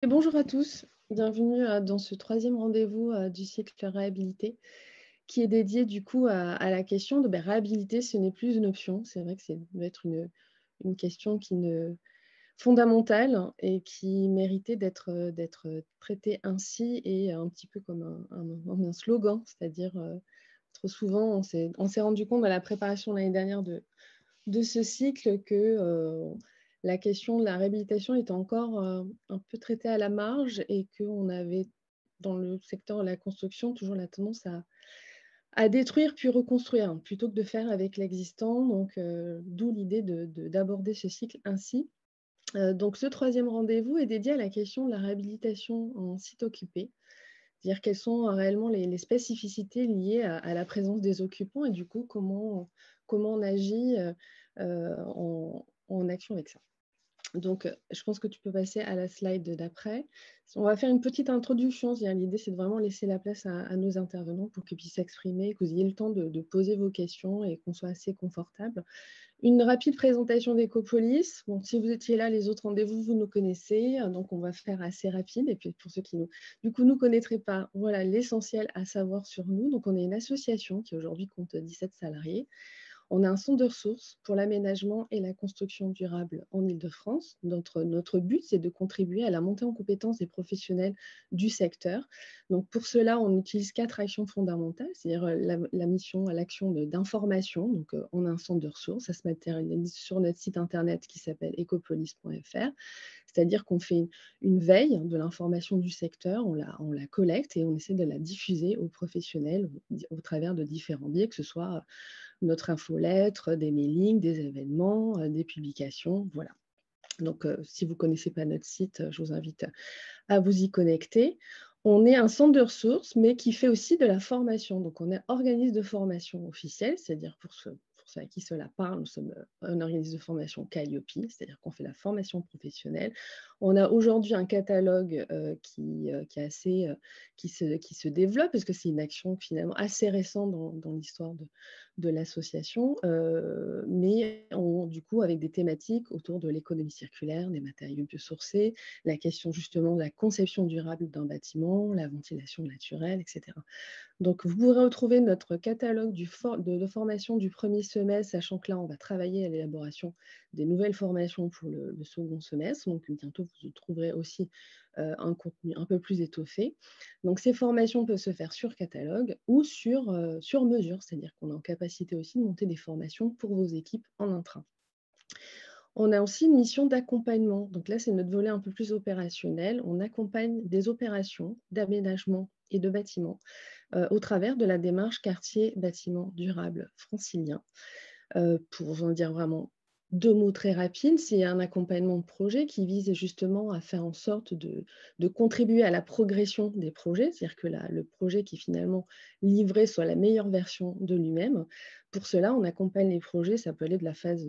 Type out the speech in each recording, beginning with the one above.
Et bonjour à tous, bienvenue dans ce troisième rendez-vous du cycle réhabilité qui est dédié du coup à la question de réhabiliter, ce n'est plus une option. C'est vrai que c'est doit être une question fondamentale et qui méritait d'être traitée ainsi et un petit peu comme un slogan, c'est-à-dire trop souvent on s'est rendu compte à la préparation l'année dernière de ce cycle que la question de la réhabilitation était encore un peu traitée à la marge et qu'on avait, dans le secteur de la construction, toujours la tendance à détruire puis reconstruire, hein, plutôt que de faire avec l'existant. Donc, d'où l'idée d'aborder ce cycle ainsi. Donc, ce troisième rendez-vous est dédié à la question de la réhabilitation en site occupé. C'est-à-dire quelles sont réellement les spécificités liées à la présence des occupants et du coup, comment on agit en action avec ça. Donc, je pense que tu peux passer à la slide d'après. On va faire une petite introduction, c'est-à-dire l'idée, c'est de vraiment laisser la place à nos intervenants pour qu'ils puissent s'exprimer, que vous ayez le temps de poser vos questions et qu'on soit assez confortable. Une rapide présentation d'Ecopolis. Bon, si vous étiez là, les autres rendez-vous, vous nous connaissez, donc on va faire assez rapide. Et puis pour ceux qui nous connaîtraient pas, voilà l'essentiel à savoir sur nous. Donc on est une association qui aujourd'hui compte 17 salariés. On a un centre de ressources pour l'aménagement et la construction durable en Île-de-France. Notre but, c'est de contribuer à la montée en compétences des professionnels du secteur. Donc, pour cela, on utilise 4 actions fondamentales, c'est-à-dire la mission, l'action d'information. Donc, on a un centre de ressources, ça se matérialise sur notre site internet qui s'appelle ecopolis.fr. C'est-à-dire qu'on fait une veille de l'information du secteur, on la collecte et on essaie de la diffuser aux professionnels au travers de différents biais, que ce soit notre infolettre, des mailings, des événements, des publications, voilà. Donc, si vous ne connaissez pas notre site, je vous invite à vous y connecter. On est un centre de ressources, mais qui fait aussi de la formation. Donc, on est organisme de formation officiel, c'est-à-dire pour ceux à qui cela parle, nous sommes un organisme de formation Calliope, c'est-à-dire qu'on fait la formation professionnelle. On a aujourd'hui un catalogue qui est assez, qui se développe, parce que c'est une action finalement assez récente dans l'histoire de l'association, mais du coup avec des thématiques autour de l'économie circulaire, des matériaux biosourcés, la question justement de la conception durable d'un bâtiment, la ventilation naturelle, etc. Donc, vous pourrez retrouver notre catalogue de formation du premier semestre, sachant que là, on va travailler à l'élaboration des nouvelles formations pour le second semestre. Donc, bientôt, vous trouverez aussi un contenu un peu plus étoffé. Donc, ces formations peuvent se faire sur catalogue ou sur mesure, c'est-à-dire qu'on est en capacité aussi de monter des formations pour vos équipes en intra. On a aussi une mission d'accompagnement. Donc là, c'est notre volet un peu plus opérationnel. On accompagne des opérations d'aménagement et de bâtiments au travers de la démarche quartier bâtiment durable francilien. Pour vous en dire vraiment 2 mots très rapides, c'est un accompagnement de projet qui vise justement à faire en sorte de contribuer à la progression des projets, c'est-à-dire que le projet qui est finalement livré soit la meilleure version de lui-même. Pour cela, on accompagne les projets, ça peut aller de la phase,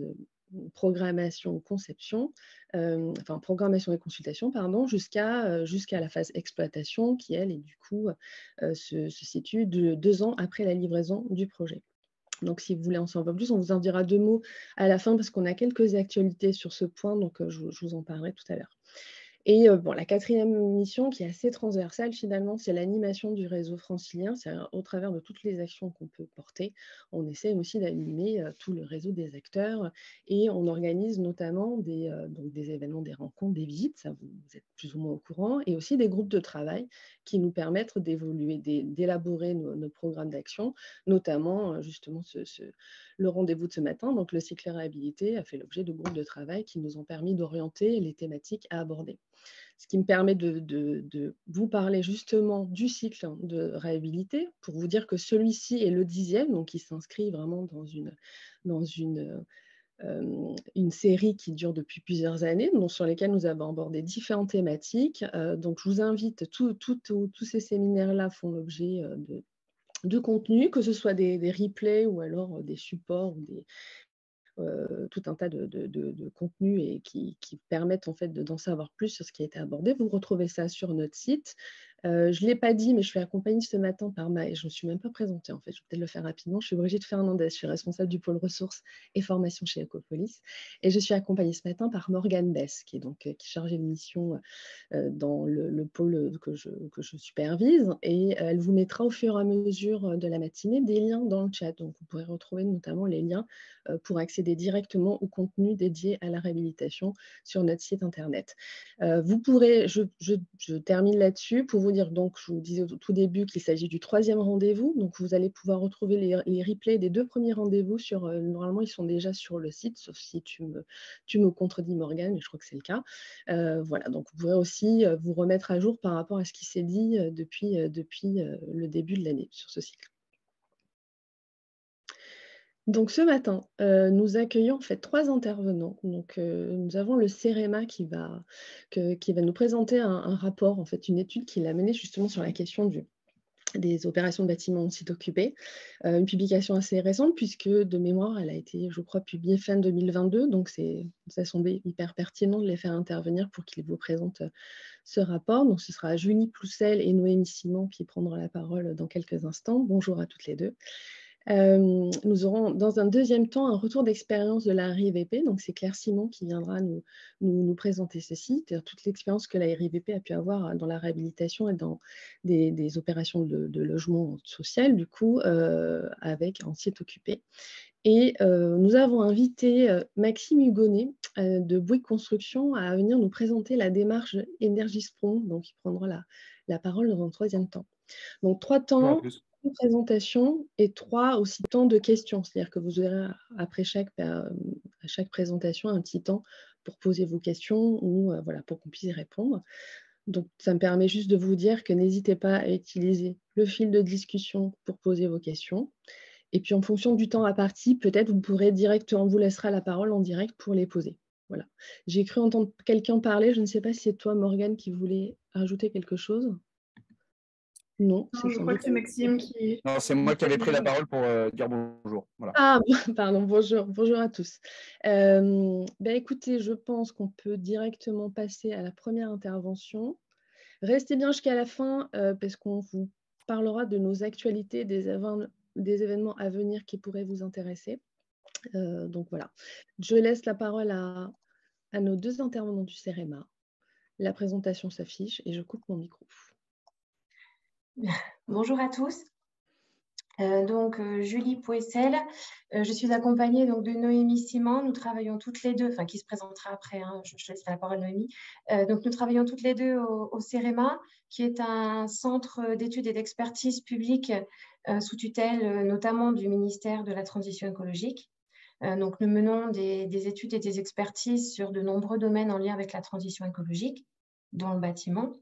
programmation, conception, enfin programmation et consultation pardon, jusqu'à la phase exploitation qui elle est du coup, se situe 2 ans après la livraison du projet. Donc si vous voulez en savoir plus, on vous en dira 2 mots à la fin parce qu'on a quelques actualités sur ce point, donc je vous en parlerai tout à l'heure. Et bon, la quatrième mission qui est assez transversale finalement, c'est l'animation du réseau francilien. C'est au travers de toutes les actions qu'on peut porter, on essaie aussi d'animer tout le réseau des acteurs et on organise notamment donc des événements, des rencontres, des visites, ça vous êtes plus ou moins au courant, et aussi des groupes de travail qui nous permettent d'évoluer, d'élaborer nos programmes d'action, notamment justement le rendez-vous de ce matin, donc le cycle réhabilité a fait l'objet de groupes de travail qui nous ont permis d'orienter les thématiques à aborder. Ce qui me permet de vous parler justement du cycle de réhabilité, pour vous dire que celui-ci est le 10e, donc il s'inscrit vraiment dans une série qui dure depuis plusieurs années, donc sur lesquelles nous avons abordé différentes thématiques. Donc je vous invite, tous ces séminaires-là font l'objet de contenus, que ce soit des replays ou alors des supports ou tout un tas de contenus et qui permettent en fait d'en savoir plus sur ce qui a été abordé. Vous retrouvez ça sur notre site. Je ne l'ai pas dit, mais je suis accompagnée ce matin par et je ne me suis même pas présentée en fait, je vais peut-être le faire rapidement. Je suis Brigitte Fernandez, je suis responsable du pôle ressources et formation chez Ecopolis. Et je suis accompagnée ce matin par Morgane Bess, qui est chargée de mission dans le pôle que je supervise. Et elle vous mettra au fur et à mesure de la matinée des liens dans le chat. Donc, vous pourrez retrouver notamment les liens pour accéder directement au contenu dédié à la réhabilitation sur notre site internet. Vous pourrez, je termine là-dessus pour vous dire, donc je vous disais au tout début qu'il s'agit du 3e rendez-vous. Donc, vous allez pouvoir retrouver les replays des 2 premiers rendez-vous normalement, ils sont déjà sur le site, sauf si tu me contredis, Morgane, mais je crois que c'est le cas. Voilà, donc vous pourrez aussi vous remettre à jour par rapport à ce qui s'est dit depuis le début de l'année sur ce cycle. Donc ce matin, nous accueillons en fait 3 intervenants. Donc, nous avons le CEREMA qui va nous présenter un rapport, en fait, une étude qu'il a menée justement sur la question des opérations de bâtiments en site occupé. Une publication assez récente puisque de mémoire, elle a été, je crois, publiée fin 2022. Donc ça semblait hyper pertinent de les faire intervenir pour qu'ils vous présentent ce rapport. Donc ce sera Julie Ploussel et Noémie Simon qui prendront la parole dans quelques instants. Bonjour à toutes les deux. Nous aurons dans un deuxième temps un retour d'expérience de la RIVP, donc c'est Claire Simon qui viendra nous présenter ceci, c'est-à-dire toute l'expérience que la RIVP a pu avoir dans la réhabilitation et dans des opérations de logement social, du coup, en site occupé. Et nous avons invité Maxime Hugonnet de Bouygues Construction à venir nous présenter la démarche Énergie-Spron, donc il prendra la parole dans un 3e temps. Donc 3 temps de présentation et 3 aussi temps de questions, c'est-à-dire que vous aurez après à chaque présentation un petit temps pour poser vos questions ou voilà, pour qu'on puisse y répondre. Donc ça me permet juste de vous dire que n'hésitez pas à utiliser le fil de discussion pour poser vos questions. Et puis en fonction du temps imparti, peut-être vous pourrez directement, on vous laissera la parole en direct pour les poser. Voilà. J'ai cru entendre quelqu'un parler, je ne sais pas si c'est toi, Morgane, qui voulait ajouter quelque chose. Non, je crois que c'est Maxime qui... Non, c'est moi qui avais pris la parole pour dire bonjour. Voilà. Ah, pardon, bonjour à tous. Écoutez, je pense qu'on peut directement passer à la première intervention. Restez bien jusqu'à la fin parce qu'on vous parlera de nos actualités, des événements à venir qui pourraient vous intéresser. Donc voilà, je laisse la parole à nos 2 intervenants du CEREMA. La présentation s'affiche et je coupe mon micro. Bonjour à tous. Julie Pouessel, je suis accompagnée donc, de Noémie Simon. Nous travaillons toutes les deux, enfin qui se présentera après, hein, je laisserai la parole à Noémie. Donc nous travaillons toutes les deux au CEREMA, qui est un centre d'études et d'expertise publique sous tutelle notamment du ministère de la Transition écologique. Donc nous menons des études et des expertises sur de nombreux domaines en lien avec la transition écologique, dont le bâtiment.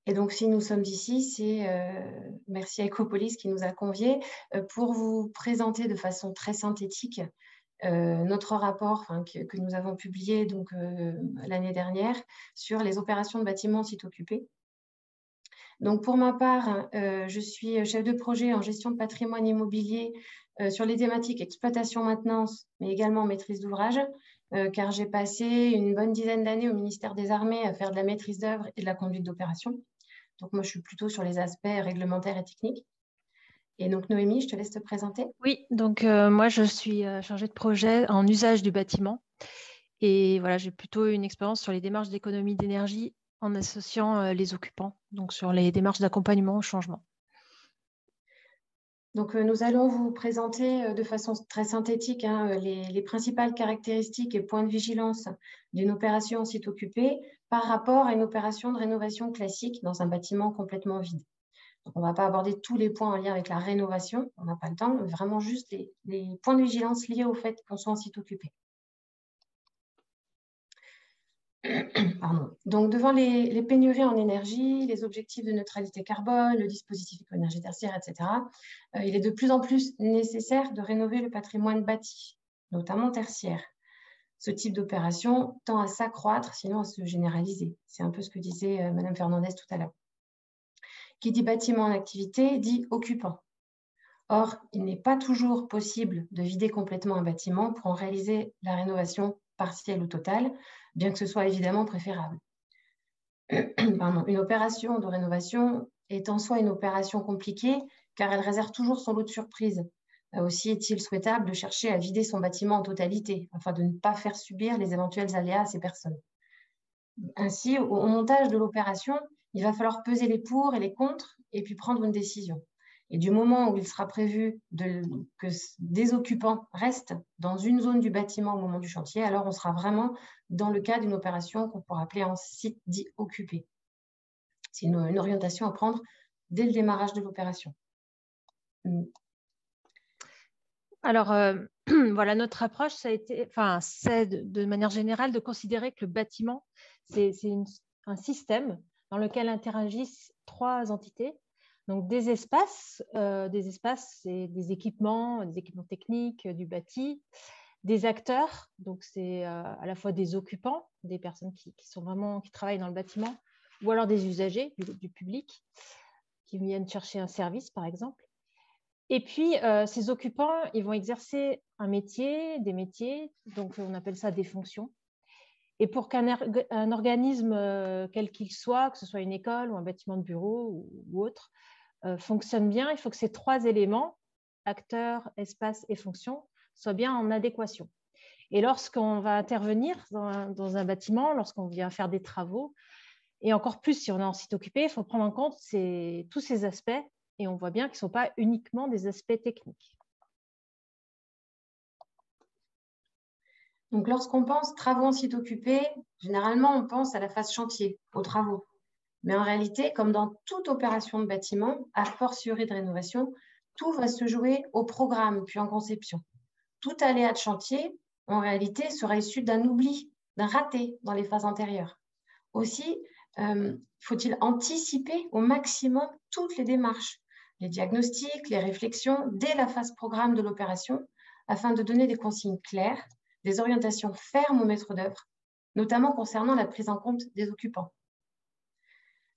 Et donc, si nous sommes ici, c'est merci à Ecopolis qui nous a conviés pour vous présenter de façon très synthétique notre rapport que nous avons publié l'année dernière sur les opérations de bâtiments en site occupé. Donc, pour ma part, je suis chef de projet en gestion de patrimoine immobilier sur les thématiques exploitation-maintenance, mais également maîtrise d'ouvrage, car j'ai passé une bonne dizaine d'années au ministère des Armées à faire de la maîtrise d'œuvre et de la conduite d'opération. Donc, moi, je suis plutôt sur les aspects réglementaires et techniques. Et donc, Noémie, je te laisse te présenter. Oui, donc moi, je suis chargée de projet en usage du bâtiment. Et voilà, j'ai plutôt une expérience sur les démarches d'économie d'énergie en associant les occupants, donc sur les démarches d'accompagnement au changement. Donc, nous allons vous présenter de façon très synthétique les principales caractéristiques et points de vigilance d'une opération en site occupé par rapport à une opération de rénovation classique dans un bâtiment complètement vide. Donc, on ne va pas aborder tous les points en lien avec la rénovation, on n'a pas le temps, vraiment juste les points de vigilance liés au fait qu'on soit en site occupé. Pardon. Donc, devant les pénuries en énergie, les objectifs de neutralité carbone, le dispositif éco-énergie tertiaire, etc., il est de plus en plus nécessaire de rénover le patrimoine bâti, notamment tertiaire. Ce type d'opération tend à s'accroître, sinon à se généraliser. C'est un peu ce que disait Madame Fernandez tout à l'heure. Qui dit bâtiment en activité dit occupant. Or, il n'est pas toujours possible de vider complètement un bâtiment pour en réaliser la rénovation partielle ou totale, bien que ce soit évidemment préférable. Une opération de rénovation est en soi une opération compliquée car elle réserve toujours son lot de surprises. Aussi est-il souhaitable de chercher à vider son bâtiment en totalité afin de ne pas faire subir les éventuels aléas à ces personnes. Ainsi, au montage de l'opération, il va falloir peser les pour et les contre et puis prendre une décision. Et du moment où il sera prévu que des occupants restent dans une zone du bâtiment au moment du chantier, alors on sera vraiment dans le cas d'une opération qu'on pourrait appeler en site dit occupé. C'est une orientation à prendre dès le démarrage de l'opération. Alors, voilà, notre approche, c'est de manière générale de considérer que le bâtiment, c'est un système dans lequel interagissent 3 entités. Donc, des espaces, c'est des équipements techniques du bâti, des acteurs, donc c'est à la fois des occupants, des personnes qui travaillent dans le bâtiment, ou alors des usagers du public qui viennent chercher un service, par exemple. Et puis, ces occupants, ils vont exercer un métier, des métiers, donc on appelle ça des fonctions. Et pour qu'un organisme, quel qu'il soit, que ce soit une école ou un bâtiment de bureau ou autre, fonctionne bien, il faut que ces 3 éléments, acteurs, espace et fonction, soient bien en adéquation. Et lorsqu'on va intervenir dans un bâtiment, lorsqu'on vient faire des travaux, et encore plus si on est en site occupé, il faut prendre en compte tous ces aspects. Et on voit bien qu'ils ne sont pas uniquement des aspects techniques. Donc, lorsqu'on pense travaux en site occupé, généralement, on pense à la phase chantier, aux travaux. Mais en réalité, comme dans toute opération de bâtiment, a fortiori de rénovation, tout va se jouer au programme, puis en conception. Tout aléa de chantier, en réalité, sera issu d'un oubli, d'un raté dans les phases antérieures. Aussi, faut-il anticiper au maximum toutes les démarches, les diagnostics, les réflexions dès la phase programme de l'opération afin de donner des consignes claires, des orientations fermes au maître d'œuvre, notamment concernant la prise en compte des occupants.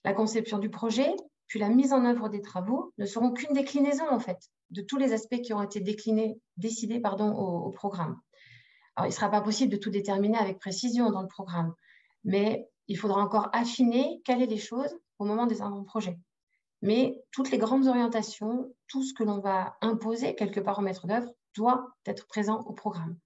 La conception du projet, puis la mise en œuvre des travaux ne seront qu'une déclinaison en fait de tous les aspects qui ont été décidés au programme. Alors, il ne sera pas possible de tout déterminer avec précision dans le programme, mais il faudra encore affiner, caler les choses au moment des avant-projets. Mais toutes les grandes orientations, tout ce que l'on va imposer quelque part au maître d'œuvre doit être présent au programme.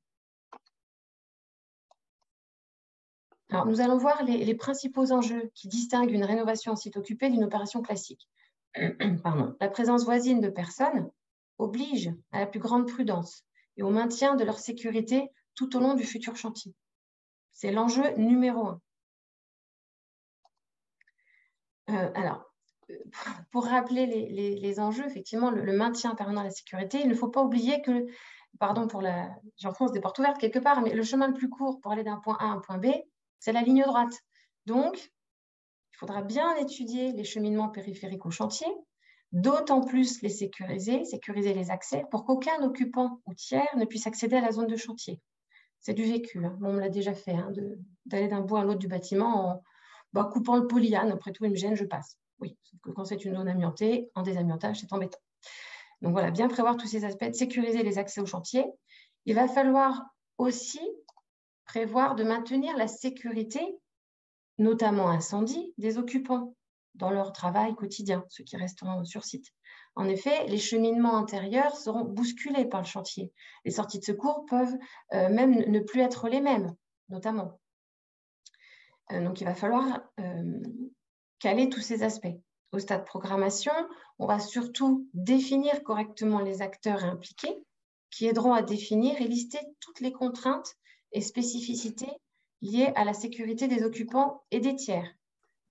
Alors, nous allons voir les principaux enjeux qui distinguent une rénovation en site occupé d'une opération classique. La présence voisine de personnes oblige à la plus grande prudence et au maintien de leur sécurité tout au long du futur chantier. C'est l'enjeu numéro 1. Alors, pour rappeler les enjeux, effectivement, le maintien permanent de la sécurité, il ne faut pas oublier que, j'enfonce des portes ouvertes quelque part, mais le chemin le plus court pour aller d'un point A à un point B, c'est la ligne droite. Donc, il faudra bien étudier les cheminements périphériques au chantier, d'autant plus les sécuriser les accès pour qu'aucun occupant ou tiers ne puisse accéder à la zone de chantier. C'est du vécu, hein. On me l'a déjà fait, hein, d'aller d'un bout à l'autre du bâtiment en coupant le polyane. Après tout, il me gêne, je passe. Oui, sauf que quand c'est une zone amiantée, en désamiantage, c'est embêtant. Donc voilà, bien prévoir tous ces aspects, de sécuriser les accès au chantier. Il va falloir aussi prévoir de maintenir la sécurité, notamment incendie, des occupants dans leur travail quotidien, ceux qui resteront sur site. En effet, les cheminements intérieurs seront bousculés par le chantier. Les sorties de secours peuvent même ne plus être les mêmes, notamment. Donc, il va falloir caler tous ces aspects. Au stade programmation, on va surtout définir correctement les acteurs impliqués qui aideront à définir et lister toutes les contraintes et spécificités liées à la sécurité des occupants et des tiers.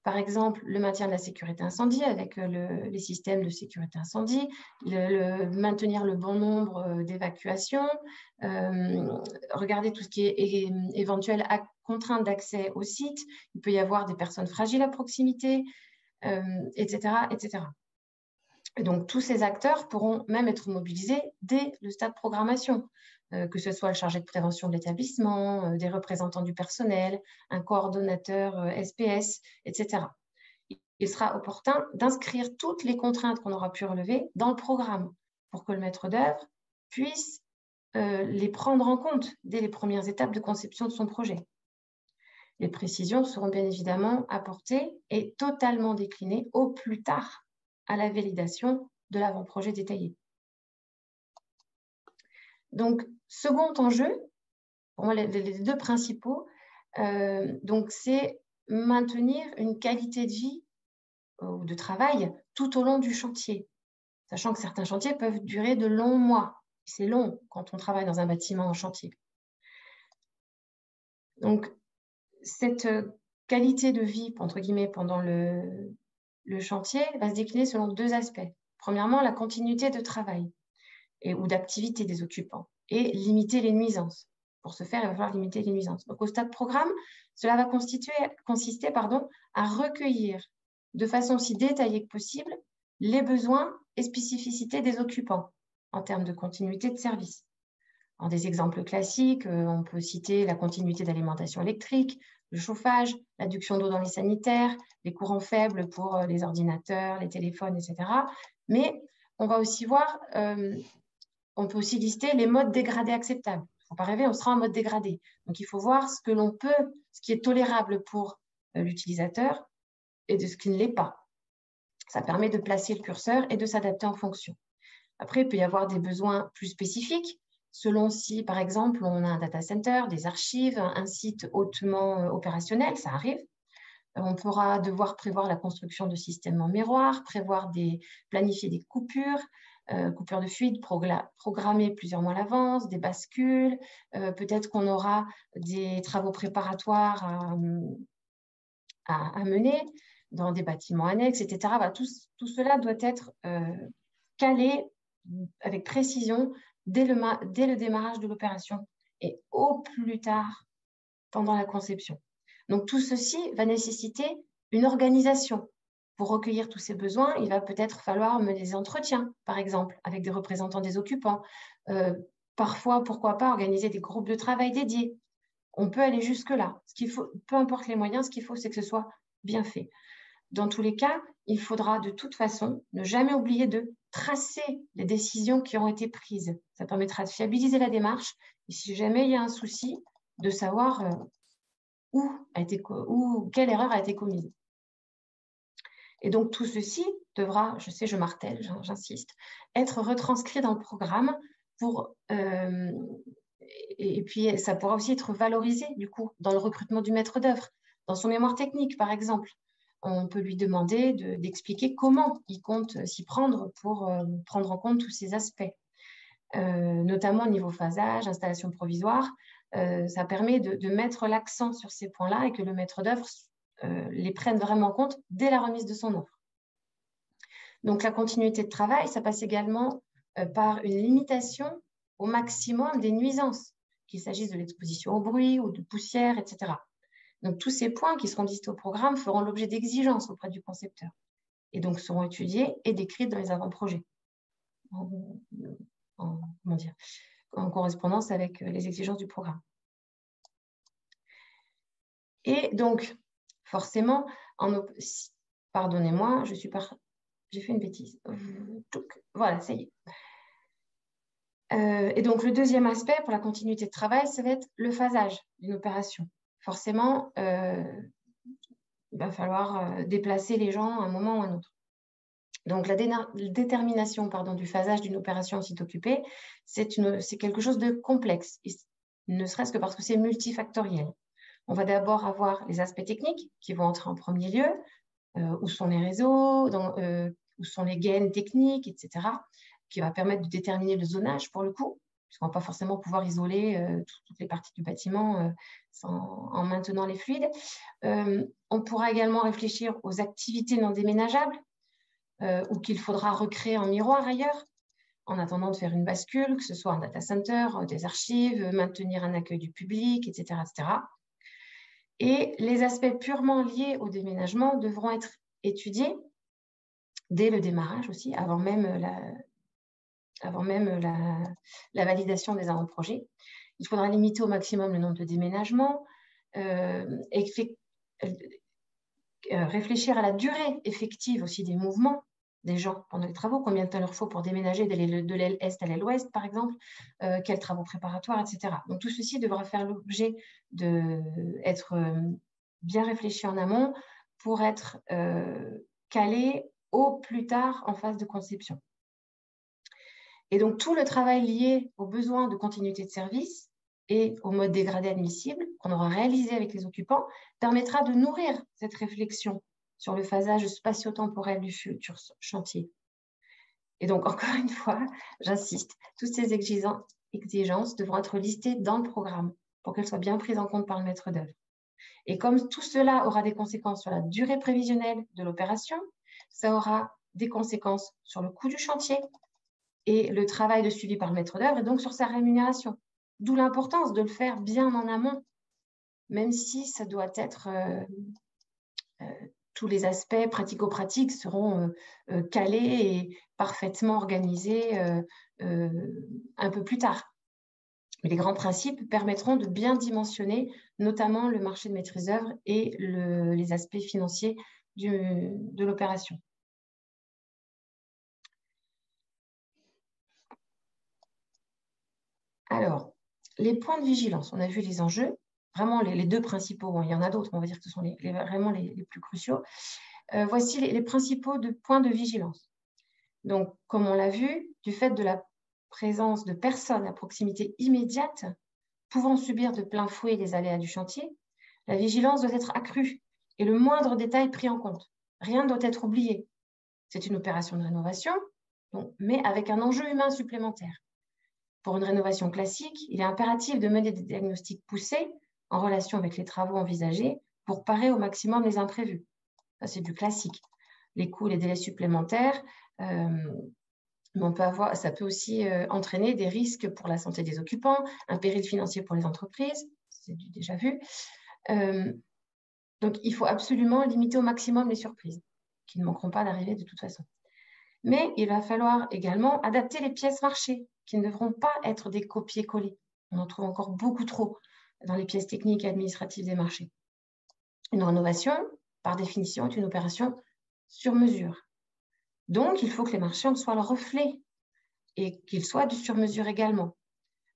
Par exemple, le maintien de la sécurité incendie avec les systèmes de sécurité incendie, maintenir le bon nombre d'évacuations, regarder tout ce qui est éventuelle contrainte d'accès au site. Il peut y avoir des personnes fragiles à proximité, etc., etc. Et donc, tous ces acteurs pourront même être mobilisés dès le stade programmation, que ce soit le chargé de prévention de l'établissement, des représentants du personnel, un coordonnateur SPS, etc. Il sera opportun d'inscrire toutes les contraintes qu'on aura pu relever dans le programme pour que le maître d'œuvre puisse les prendre en compte dès les premières étapes de conception de son projet. Les précisions seront bien évidemment apportées et totalement déclinées au plus tard à la validation de l'avant-projet détaillé. Donc, second enjeu, pour moi, les deux principaux, c'est maintenir une qualité de vie ou de travail tout au long du chantier, sachant que certains chantiers peuvent durer de longs mois. C'est long quand on travaille dans un bâtiment en chantier. Donc, cette qualité de vie, entre guillemets, pendant le chantier va se décliner selon deux aspects. Premièrement, la continuité de travail ou d'activité des occupants et limiter les nuisances. Pour ce faire, il va falloir limiter les nuisances. Donc, au stade programme, cela va consister à recueillir de façon aussi détaillée que possible les besoins et spécificités des occupants en termes de continuité de service. En des exemples classiques, on peut citer la continuité d'alimentation électrique, le chauffage, l'adduction d'eau dans les sanitaires, les courants faibles pour les ordinateurs, les téléphones, etc. Mais on va aussi voir, on peut aussi lister les modes dégradés acceptables. Il ne faut pas rêver, on sera en mode dégradé. Donc, il faut voir ce que l'on peut, ce qui est tolérable pour l'utilisateur et de ce qui ne l'est pas. Ça permet de placer le curseur et de s'adapter en fonction. Après, il peut y avoir des besoins plus spécifiques, selon si, par exemple, on a un data center, des archives, un site hautement opérationnel, ça arrive. On pourra devoir prévoir la construction de systèmes en miroir, planifier des coupures de fluide, programmer plusieurs mois à l'avance, des bascules. Peut-être qu'on aura des travaux préparatoires à mener dans des bâtiments annexes, etc. Voilà, tout cela doit être calé avec précision dès le démarrage de l'opération et au plus tard pendant la conception. Donc, tout ceci va nécessiter une organisation. Pour recueillir tous ces besoins, il va peut-être falloir mener des entretiens, par exemple, avec des représentants des occupants. Parfois, pourquoi pas, organiser des groupes de travail dédiés. On peut aller jusque-là. Peu importe les moyens, ce qu'il faut, c'est que ce soit bien fait. Dans tous les cas, il faudra de toute façon ne jamais oublier de tracer les décisions qui ont été prises. Ça permettra de fiabiliser la démarche et si jamais il y a un souci, de savoir quelle erreur a été commise. Et donc, tout ceci devra, je sais, je martèle, j'insiste, être retranscrit dans le programme et puis ça pourra aussi être valorisé, du coup, dans le recrutement du maître d'œuvre, dans son mémoire technique, par exemple. On peut lui demander d'expliquer comment il compte s'y prendre pour prendre en compte tous ces aspects, notamment au niveau phasage, installation provisoire. Ça permet de mettre l'accent sur ces points-là et que le maître d'œuvre les prenne vraiment en compte dès la remise de son offre. Donc, la continuité de travail, ça passe également par une limitation au maximum des nuisances, qu'il s'agisse de l'exposition au bruit ou de poussière, etc. Donc, tous ces points qui seront listés au programme feront l'objet d'exigences auprès du concepteur et donc seront étudiés et décrits dans les avant-projets en correspondance avec les exigences du programme. Et donc, forcément, pardonnez-moi, j'ai fait une bêtise. Voilà, ça y est. Et donc, le deuxième aspect pour la continuité de travail, ça va être le phasage d'une opération. Forcément, il va falloir déplacer les gens à un moment ou à un autre. Donc, la détermination du phasage d'une opération en site occupé, c'est quelque chose de complexe, ne serait-ce que parce que c'est multifactoriel. On va d'abord avoir les aspects techniques qui vont entrer en premier lieu, où sont les réseaux, où sont les gaines techniques, etc., qui va permettre de déterminer le zonage pour le coup, puisqu'on ne va pas forcément pouvoir isoler toutes les parties du bâtiment en maintenant les fluides. On pourra également réfléchir aux activités non déménageables ou qu'il faudra recréer en miroir ailleurs, en attendant de faire une bascule, que ce soit un data center, des archives, maintenir un accueil du public, etc., etc. Et les aspects purement liés au déménagement devront être étudiés dès le démarrage aussi, avant même la validation des avant-projets. Il faudra limiter au maximum le nombre de déménagements, réfléchir à la durée effective aussi des mouvements des gens pendant les travaux, combien de temps il leur faut pour déménager de l'aile est à l'aile ouest, par exemple, quels travaux préparatoires, etc. Donc, tout ceci devra faire l'objet d'être bien réfléchi en amont pour être calé au plus tard en phase de conception. Et donc, tout le travail lié aux besoins de continuité de service et au mode dégradé admissible qu'on aura réalisé avec les occupants permettra de nourrir cette réflexion sur le phasage spatio-temporel du futur chantier. Et donc, encore une fois, j'insiste, toutes ces exigences devront être listées dans le programme pour qu'elles soient bien prises en compte par le maître d'œuvre. Et comme tout cela aura des conséquences sur la durée prévisionnelle de l'opération, ça aura des conséquences sur le coût du chantier et le travail de suivi par le maître d'œuvre et donc sur sa rémunération. D'où l'importance de le faire bien en amont, même si ça doit être tous les aspects pratico-pratiques seront calés et parfaitement organisés un peu plus tard. Mais les grands principes permettront de bien dimensionner notamment le marché de maîtrise d'œuvre et les aspects financiers de l'opération. Alors, les points de vigilance, on a vu les enjeux, vraiment les deux principaux, il y en a d'autres, on va dire que ce sont vraiment les plus cruciaux. Voici les principaux points de vigilance. Donc, comme on l'a vu, du fait de la présence de personnes à proximité immédiate pouvant subir de plein fouet les aléas du chantier, la vigilance doit être accrue et le moindre détail pris en compte. Rien ne doit être oublié. C'est une opération de rénovation, mais avec un enjeu humain supplémentaire. Pour une rénovation classique, il est impératif de mener des diagnostics poussés en relation avec les travaux envisagés pour parer au maximum les imprévus. Ça, c'est du classique. Les coûts, les délais supplémentaires, ça peut aussi entraîner des risques pour la santé des occupants, un péril financier pour les entreprises, c'est déjà vu. Donc, il faut absolument limiter au maximum les surprises, qui ne manqueront pas d'arriver de toute façon. Mais il va falloir également adapter les pièces marché, qui ne devront pas être des copier-coller. On en trouve encore beaucoup trop dans les pièces techniques et administratives des marchés. Une rénovation, par définition, est une opération sur mesure. Donc, il faut que les marchés en soient le reflet et qu'ils soient du sur-mesure également.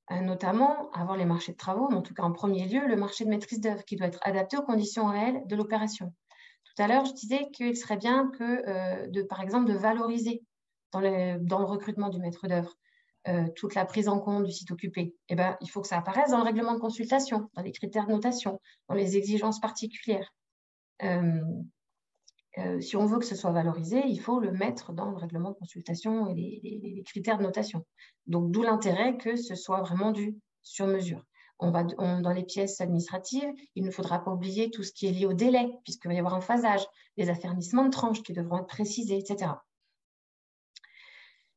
Notamment, avant les marchés de travaux, mais en tout cas en premier lieu, le marché de maîtrise d'œuvre qui doit être adapté aux conditions réelles de l'opération. Tout à l'heure, je disais qu'il serait bien par exemple, de valoriser dans le recrutement du maître d'œuvre toute la prise en compte du site occupé. Eh ben, il faut que ça apparaisse dans le règlement de consultation, dans les critères de notation, dans les exigences particulières. Si on veut que ce soit valorisé, il faut le mettre dans le règlement de consultation et les critères de notation. Donc, d'où l'intérêt que ce soit vraiment du sur-mesure. Dans les pièces administratives, il ne faudra pas oublier tout ce qui est lié au délai, puisqu'il va y avoir un phasage, les affermissements de tranches qui devront être précisés, etc.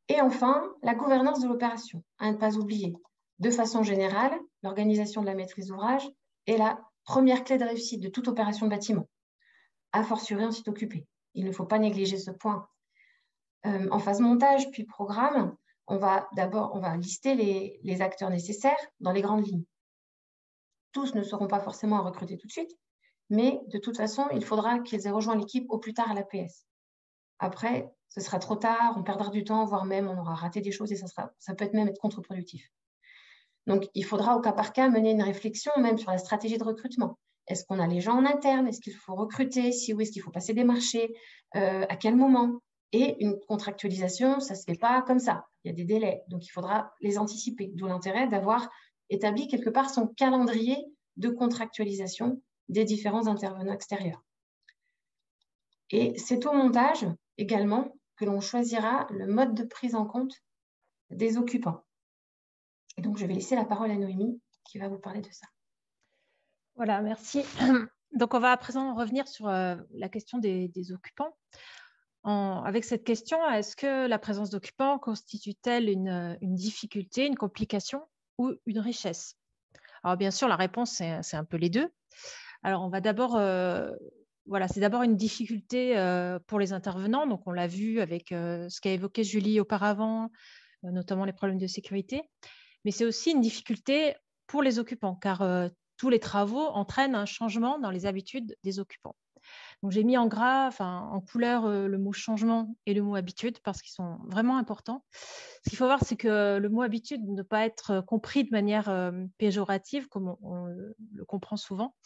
Et enfin, la gouvernance de l'opération, à ne pas oublier. De façon générale, l'organisation de la maîtrise d'ouvrage est la première clé de réussite de toute opération de bâtiment, a fortiori en site occupé. Il ne faut pas négliger ce point. En phase montage puis programme, on va lister les acteurs nécessaires dans les grandes lignes. Tous ne seront pas forcément à recruter tout de suite, mais de toute façon, il faudra qu'ils aient rejoint l'équipe au plus tard à l'APS. Après, ce sera trop tard, on perdra du temps, voire même on aura raté des choses et ça peut même être contre-productif. Donc, il faudra au cas par cas mener une réflexion même sur la stratégie de recrutement. Est-ce qu'on a les gens en interne? Est-ce qu'il faut recruter? Si oui, est-ce qu'il faut passer des marchés? À quel moment? Et une contractualisation, ça ne se fait pas comme ça. Il y a des délais, donc il faudra les anticiper. D'où l'intérêt d'avoir établi quelque part son calendrier de contractualisation des différents intervenants extérieurs. Et c'est au montage également que l'on choisira le mode de prise en compte des occupants. Et donc, je vais laisser la parole à Noémie qui va vous parler de ça. Voilà, merci. Donc, on va à présent revenir sur la question des occupants. Avec cette question, est-ce que la présence d'occupants constitue-t-elle une difficulté, une complication ou une richesse? Alors, bien sûr, la réponse, c'est un peu les deux. Alors, on va d'abord, c'est d'abord une difficulté pour les intervenants. Donc, on l'a vu avec ce qu'a évoqué Julie auparavant, notamment les problèmes de sécurité. Mais c'est aussi une difficulté pour les occupants, car tous les travaux entraînent un changement dans les habitudes des occupants. Donc, j'ai mis en couleur le mot changement et le mot habitude parce qu'ils sont vraiment importants. Ce qu'il faut voir, c'est que le mot habitude ne doit pas être compris de manière péjorative, comme on le comprend souvent.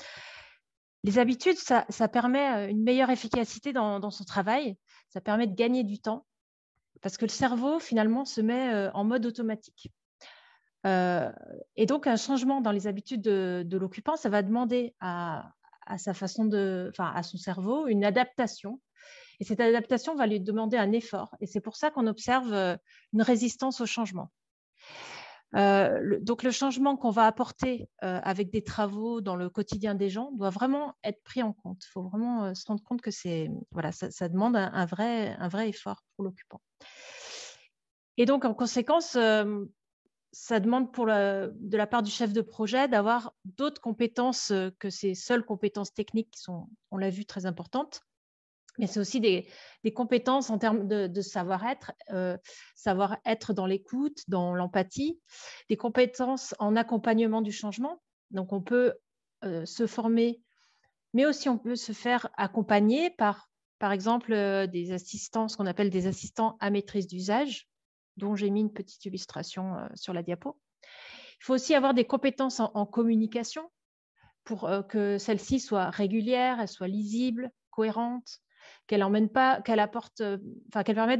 Les habitudes, ça permet une meilleure efficacité dans son travail, ça permet de gagner du temps, parce que le cerveau, finalement, se met en mode automatique. Et donc, un changement dans les habitudes de l'occupant, ça va demander à sa façon à son cerveau une adaptation. Et cette adaptation va lui demander un effort. Et c'est pour ça qu'on observe une résistance au changement. Donc, le changement qu'on va apporter avec des travaux dans le quotidien des gens doit vraiment être pris en compte. Il faut vraiment se rendre compte que ça demande un vrai effort pour l'occupant. Et donc, en conséquence, ça demande de la part du chef de projet d'avoir d'autres compétences que ces seules compétences techniques qui sont, on l'a vu, très importantes. Mais c'est aussi des compétences en termes de savoir-être dans l'écoute, dans l'empathie, des compétences en accompagnement du changement. Donc, on peut se former, mais aussi on peut se faire accompagner par exemple, des assistants, ce qu'on appelle des assistants à maîtrise d'usage, dont j'ai mis une petite illustration sur la diapo. Il faut aussi avoir des compétences en communication pour que celle-ci soit régulière, elle soit lisible, cohérente, qu'elle permette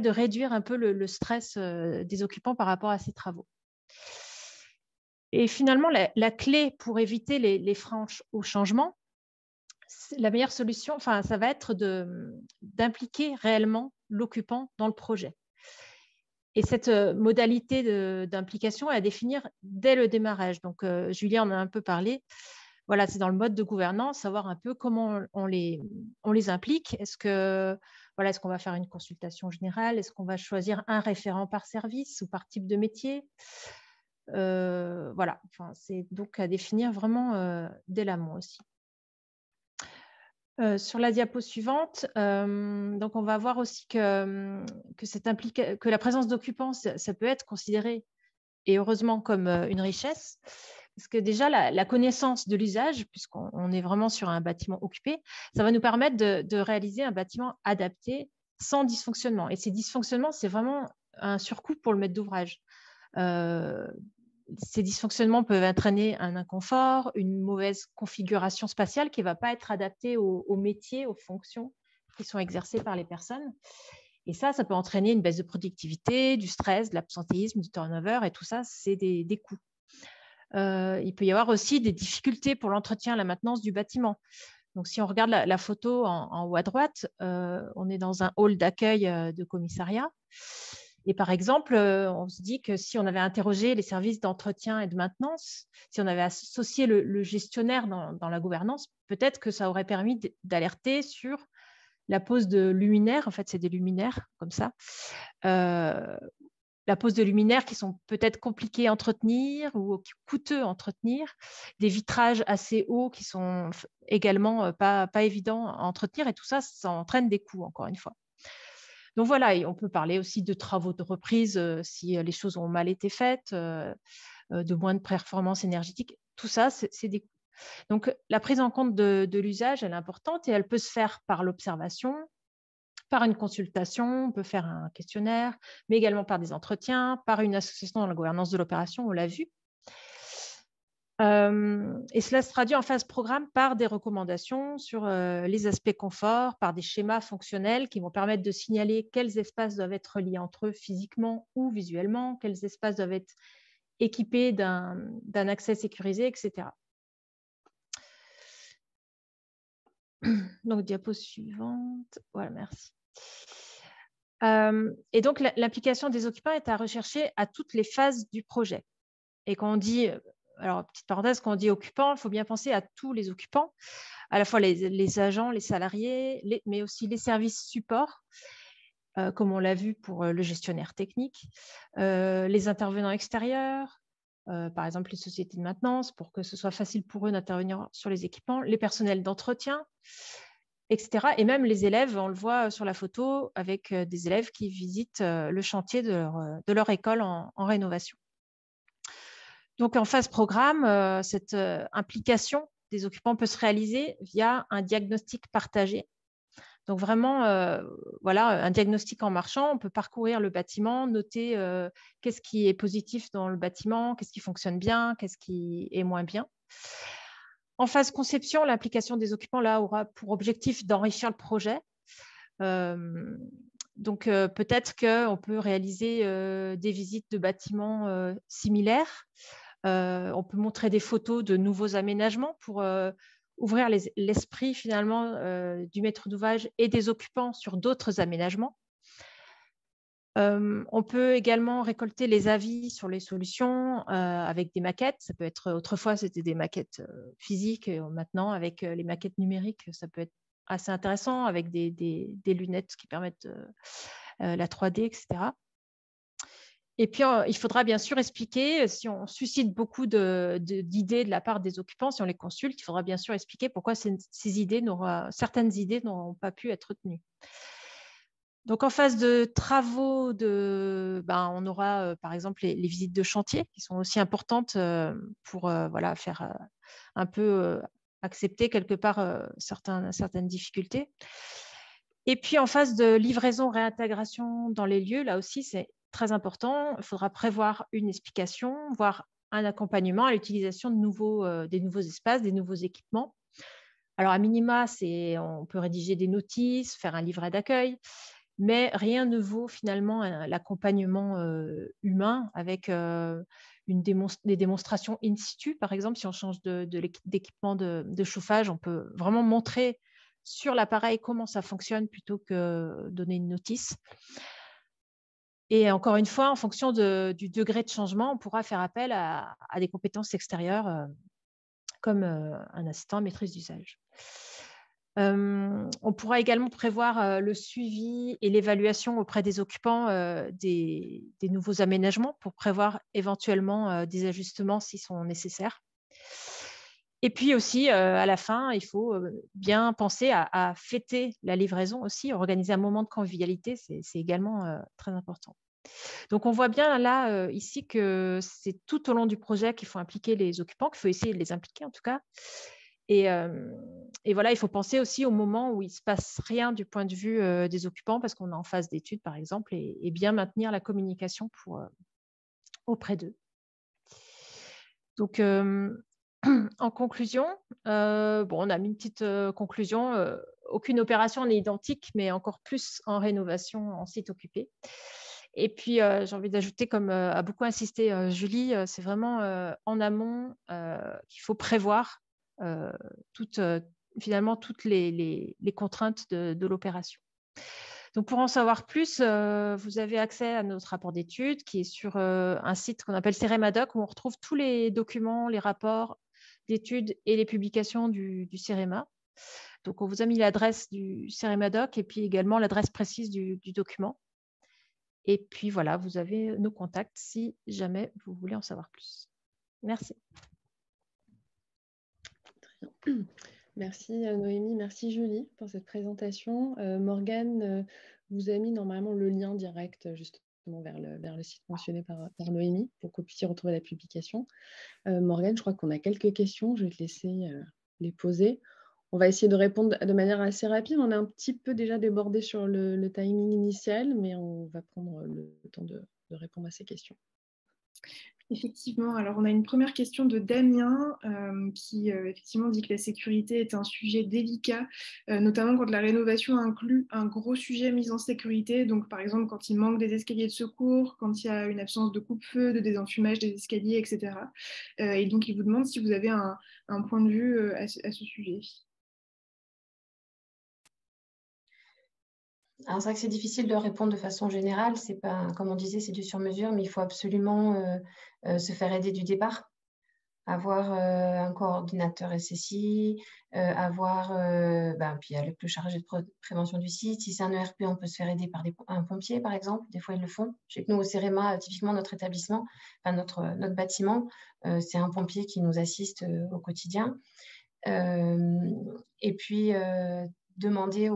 de réduire un peu le stress des occupants par rapport à ces travaux. Et finalement, la clé pour éviter les freins au changement, la meilleure solution, ça va être d'impliquer réellement l'occupant dans le projet. Et cette modalité d'implication est à définir dès le démarrage. Donc, Julien en a un peu parlé. Voilà, c'est dans le mode de gouvernance, savoir un peu comment on les implique. Est-ce qu'on va faire une consultation générale? Est-ce qu'on va choisir un référent par service ou par type de métier? C'est donc à définir vraiment dès l'amont aussi. Sur la diapo suivante, donc on va voir aussi que la présence d'occupants, ça peut être considéré, et heureusement, comme une richesse, parce que déjà, la connaissance de l'usage, puisqu'on est vraiment sur un bâtiment occupé, ça va nous permettre de réaliser un bâtiment adapté sans dysfonctionnement. Et ces dysfonctionnements, c'est vraiment un surcoût pour le maître d'ouvrage. Ces dysfonctionnements peuvent entraîner un inconfort, une mauvaise configuration spatiale qui ne va pas être adaptée aux métiers, aux fonctions qui sont exercées par les personnes. Et ça peut entraîner une baisse de productivité, du stress, de l'absentéisme, du turnover, et tout ça, c'est des coûts. Il peut y avoir aussi des difficultés pour l'entretien et la maintenance du bâtiment. Donc, si on regarde la photo en haut à droite, on est dans un hall d'accueil de commissariat. Et par exemple, on se dit que si on avait interrogé les services d'entretien et de maintenance, si on avait associé le gestionnaire dans la gouvernance, peut-être que ça aurait permis d'alerter sur la pose de luminaires. En fait, c'est des luminaires comme ça. La pose de luminaires qui sont peut-être compliqués à entretenir ou coûteux à entretenir, des vitrages assez hauts qui sont également pas évidents à entretenir, et tout ça, ça entraîne des coûts, encore une fois. Donc voilà, et on peut parler aussi de travaux de reprise si les choses ont mal été faites, de moins de performance énergétique. Tout ça, c'est des coûts. Donc la prise en compte de l'usage, elle est importante, et elle peut se faire par l'observation, par une consultation, on peut faire un questionnaire, mais également par des entretiens, par une association dans la gouvernance de l'opération, on l'a vu. Et cela se traduit en phase programme par des recommandations sur les aspects confort, par des schémas fonctionnels qui vont permettre de signaler quels espaces doivent être reliés entre eux physiquement ou visuellement, quels espaces doivent être équipés d'un accès sécurisé, etc. Donc, diapo suivante. Voilà, merci. Et donc, l'implication des occupants est à rechercher à toutes les phases du projet. Et quand on dit, alors petite parenthèse, quand on dit occupants, il faut bien penser à tous les occupants, à la fois les agents, les salariés, mais aussi les services supports, comme on l'a vu pour le gestionnaire technique, les intervenants extérieurs, par exemple les sociétés de maintenance, pour que ce soit facile pour eux d'intervenir sur les équipements, les personnels d'entretien, etc. Et même les élèves, on le voit sur la photo, avec des élèves qui visitent le chantier de leur école en rénovation. Donc, en phase programme, cette implication des occupants peut se réaliser via un diagnostic partagé. Donc, vraiment, un diagnostic en marchant, on peut parcourir le bâtiment, noter qu'est-ce qui est positif dans le bâtiment, qu'est-ce qui fonctionne bien, qu'est-ce qui est moins bien. En phase conception, l'implication des occupants là aura pour objectif d'enrichir le projet. Donc, peut-être qu'on peut réaliser des visites de bâtiments similaires. On peut montrer des photos de nouveaux aménagements pour ouvrir l'esprit finalement du maître d'ouvrage et des occupants sur d'autres aménagements. On peut également récolter les avis sur les solutions avec des maquettes. Ça peut être, autrefois, c'était des maquettes physiques. Et maintenant, avec les maquettes numériques, ça peut être assez intéressant avec des lunettes qui permettent la 3D, etc. Et puis, il faudra bien sûr expliquer, si on suscite beaucoup d'idées de la part des occupants, si on les consulte, il faudra bien sûr expliquer pourquoi certaines idées n'auront pas pu être retenues. Donc, en phase de travaux, on aura par exemple les visites de chantier qui sont aussi importantes pour faire un peu accepter quelque part certaines difficultés. Et puis, en phase de livraison, réintégration dans les lieux, là aussi, c'est très important. Il faudra prévoir une explication, voire un accompagnement à l'utilisation des nouveaux espaces, des nouveaux équipements. Alors, à minima, on peut rédiger des notices, faire un livret d'accueil, mais rien ne vaut finalement l'accompagnement humain avec des démonstrations in situ. Par exemple, si on change d'équipement de chauffage, on peut vraiment montrer sur l'appareil comment ça fonctionne plutôt que donner une notice. Et encore une fois, en fonction du degré de changement, on pourra faire appel à des compétences extérieures comme un assistant à maîtrise d'usage. On pourra également prévoir le suivi et l'évaluation auprès des occupants des nouveaux aménagements pour prévoir éventuellement des ajustements s'ils sont nécessaires. Et puis aussi, à la fin, il faut bien penser à fêter la livraison aussi, organiser un moment de convivialité, c'est également très important. Donc, on voit bien là, ici, que c'est tout au long du projet qu'il faut impliquer les occupants, qu'il faut essayer de les impliquer en tout cas. Et voilà, il faut penser aussi au moment où il ne se passe rien du point de vue des occupants, parce qu'on est en phase d'étude, par exemple, et bien maintenir la communication auprès d'eux. Donc, en conclusion, on a mis une petite conclusion. Aucune opération n'est identique, mais encore plus en rénovation en site occupé. Et puis, j'ai envie d'ajouter, comme a beaucoup insisté Julie, c'est vraiment en amont qu'il faut prévoir finalement toutes les contraintes de l'opération. Donc, pour en savoir plus, vous avez accès à notre rapport d'étude qui est sur un site qu'on appelle Ceremadoc, où on retrouve tous les documents, les rapports d'études et les publications du Cerema. Donc, on vous a mis l'adresse du Ceremadoc et puis également l'adresse précise du document. Et puis, voilà, vous avez nos contacts si jamais vous voulez en savoir plus. Merci. Très bien. Merci Noémie, merci Julie pour cette présentation. Morgane vous a mis normalement le lien direct justement vers le site mentionné par Noémie pour que vous puissiez retrouver la publication. Morgane, je crois qu'on a quelques questions, je vais te laisser les poser. On va essayer de répondre de manière assez rapide. On a un petit peu déjà débordé sur le timing initial, mais on va prendre le temps de répondre à ces questions. Effectivement, alors on a une première question de Damien qui effectivement dit que la sécurité est un sujet délicat, notamment quand la rénovation inclut un gros sujet mise en sécurité, donc par exemple quand il manque des escaliers de secours, quand il y a une absence de coupe-feu, de désenfumage des escaliers, etc. Et donc il vous demande si vous avez un point de vue à ce sujet. Alors c'est vrai que c'est difficile de répondre de façon générale, c'est pas, comme on disait, c'est du sur-mesure, mais il faut absolument se faire aider du départ, avoir un coordinateur SSI, puis avec le chargé de prévention du site. Si c'est un ERP, on peut se faire aider par un pompier, par exemple. Des fois, ils le font. Chez nous, au Cerema, typiquement, notre établissement, notre bâtiment, c'est un pompier qui nous assiste au quotidien. Et puis, demander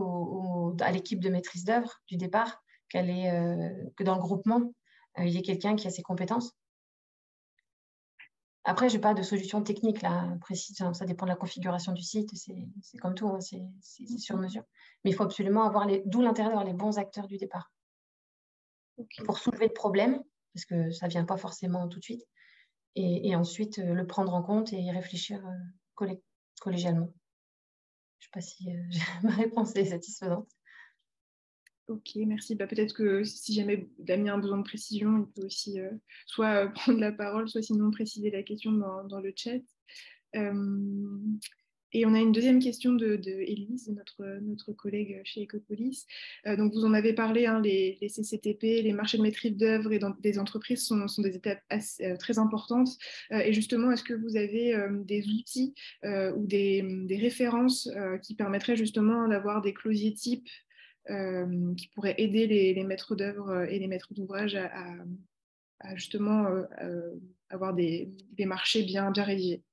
à l'équipe de maîtrise d'œuvre du départ que dans le groupement, il y ait quelqu'un qui a ses compétences. Après, je n'ai pas de solution technique là, précise, ça dépend de la configuration du site, c'est comme tout, hein, c'est sur mesure. Mais il faut absolument avoir d'où l'intérêt d'avoir les bons acteurs du départ. Okay. Pour soulever le problème, parce que ça ne vient pas forcément tout de suite, et ensuite le prendre en compte et y réfléchir collégialement. Je ne sais pas si ma réponse est satisfaisante. Ok, merci. Peut-être que si jamais Damien a besoin de précision, il peut aussi soit prendre la parole, soit sinon préciser la question dans le chat. Et on a une deuxième question de Élise, notre collègue chez Ecopolis. Donc vous en avez parlé, hein, les CCTP, les marchés de maîtrise d'œuvre et des entreprises sont des étapes très importantes. Et justement, est-ce que vous avez des outils ou des références qui permettraient justement d'avoir des closiers types qui pourraient aider les maîtres d'œuvre et les maîtres d'ouvrage à justement avoir des marchés bien rédigés?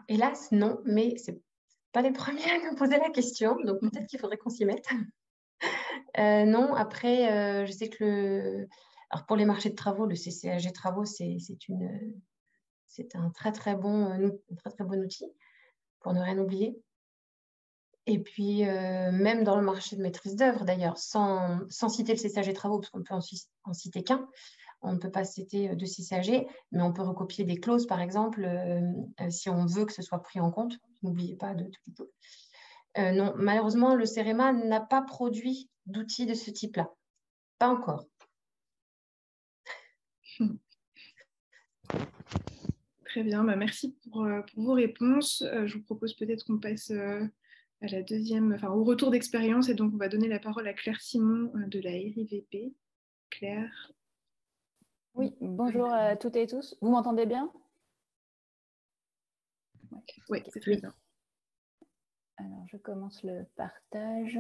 Hélas, non, mais ce n'est pas les premiers à nous poser la question, donc peut-être qu'il faudrait qu'on s'y mette. Non, après, je sais que alors pour les marchés de travaux, le CCAG Travaux, c'est un très très bon outil, pour ne rien oublier. Et puis, même dans le marché de maîtrise d'œuvre, d'ailleurs, sans citer le CCAG Travaux, parce qu'on ne peut en citer qu'un, on ne peut pas citer de CCAG, mais on peut recopier des clauses, par exemple, si on veut que ce soit pris en compte. N'oubliez pas de tout. Non, malheureusement, le CEREMA n'a pas produit d'outils de ce type-là. Pas encore. Très bien, merci pour vos réponses. Je vous propose peut-être qu'on passe à la deuxième, au retour d'expérience, et donc on va donner la parole à Claire Simon de la RIVP. Claire. Oui, bonjour à toutes et tous. Vous m'entendez bien? Oui, c'est très bien. Alors, je commence le partage.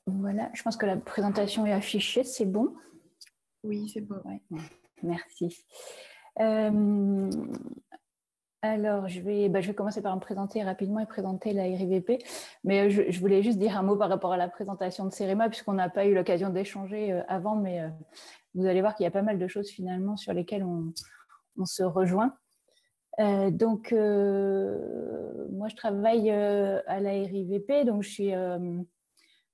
Voilà, je pense que la présentation est affichée, c'est bon? Oui, c'est bon. Ouais, merci. Alors, je vais commencer par me présenter rapidement et présenter la RIVP. Mais je voulais juste dire un mot par rapport à la présentation de CEREMA, puisqu'on n'a pas eu l'occasion d'échanger avant, mais vous allez voir qu'il y a pas mal de choses finalement sur lesquelles on se rejoint. Moi, je travaille à la RIVP, donc je suis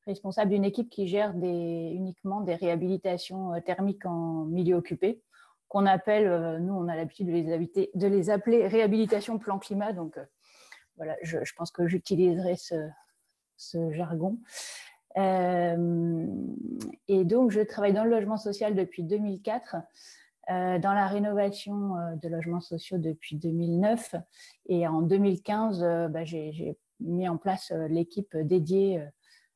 responsable d'une équipe qui gère uniquement des réhabilitations thermiques en milieu occupé, qu'on appelle, nous on a l'habitude de les appeler réhabilitation plan climat, donc voilà, je pense que j'utiliserai ce jargon. Et donc je travaille dans le logement social depuis 2004, dans la rénovation de logements sociaux depuis 2009, et en 2015, j'ai mis en place l'équipe dédiée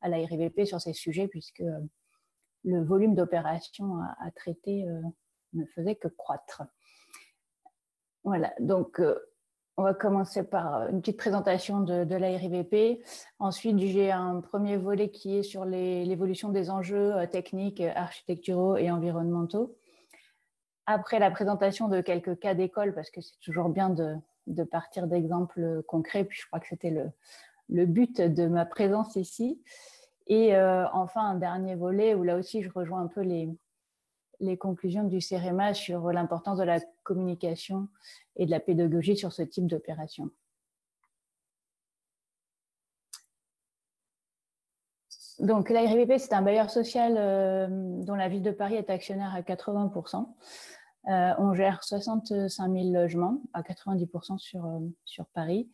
à la RIVP sur ces sujets, puisque le volume d'opérations à traiter ne faisait que croître. Voilà, donc on va commencer par une petite présentation de la RIVP. Ensuite, j'ai un premier volet qui est sur l'évolution des enjeux techniques, architecturaux et environnementaux. Après, la présentation de quelques cas d'école, parce que c'est toujours bien de partir d'exemples concrets, puis je crois que c'était le but de ma présence ici. Et enfin, un dernier volet où là aussi je rejoins un peu les conclusions du CEREMA sur l'importance de la communication et de la pédagogie sur ce type d'opération. Donc la RIVP, c'est un bailleur social dont la ville de Paris est actionnaire à 80%. On gère 65 000 logements à 90% sur Paris.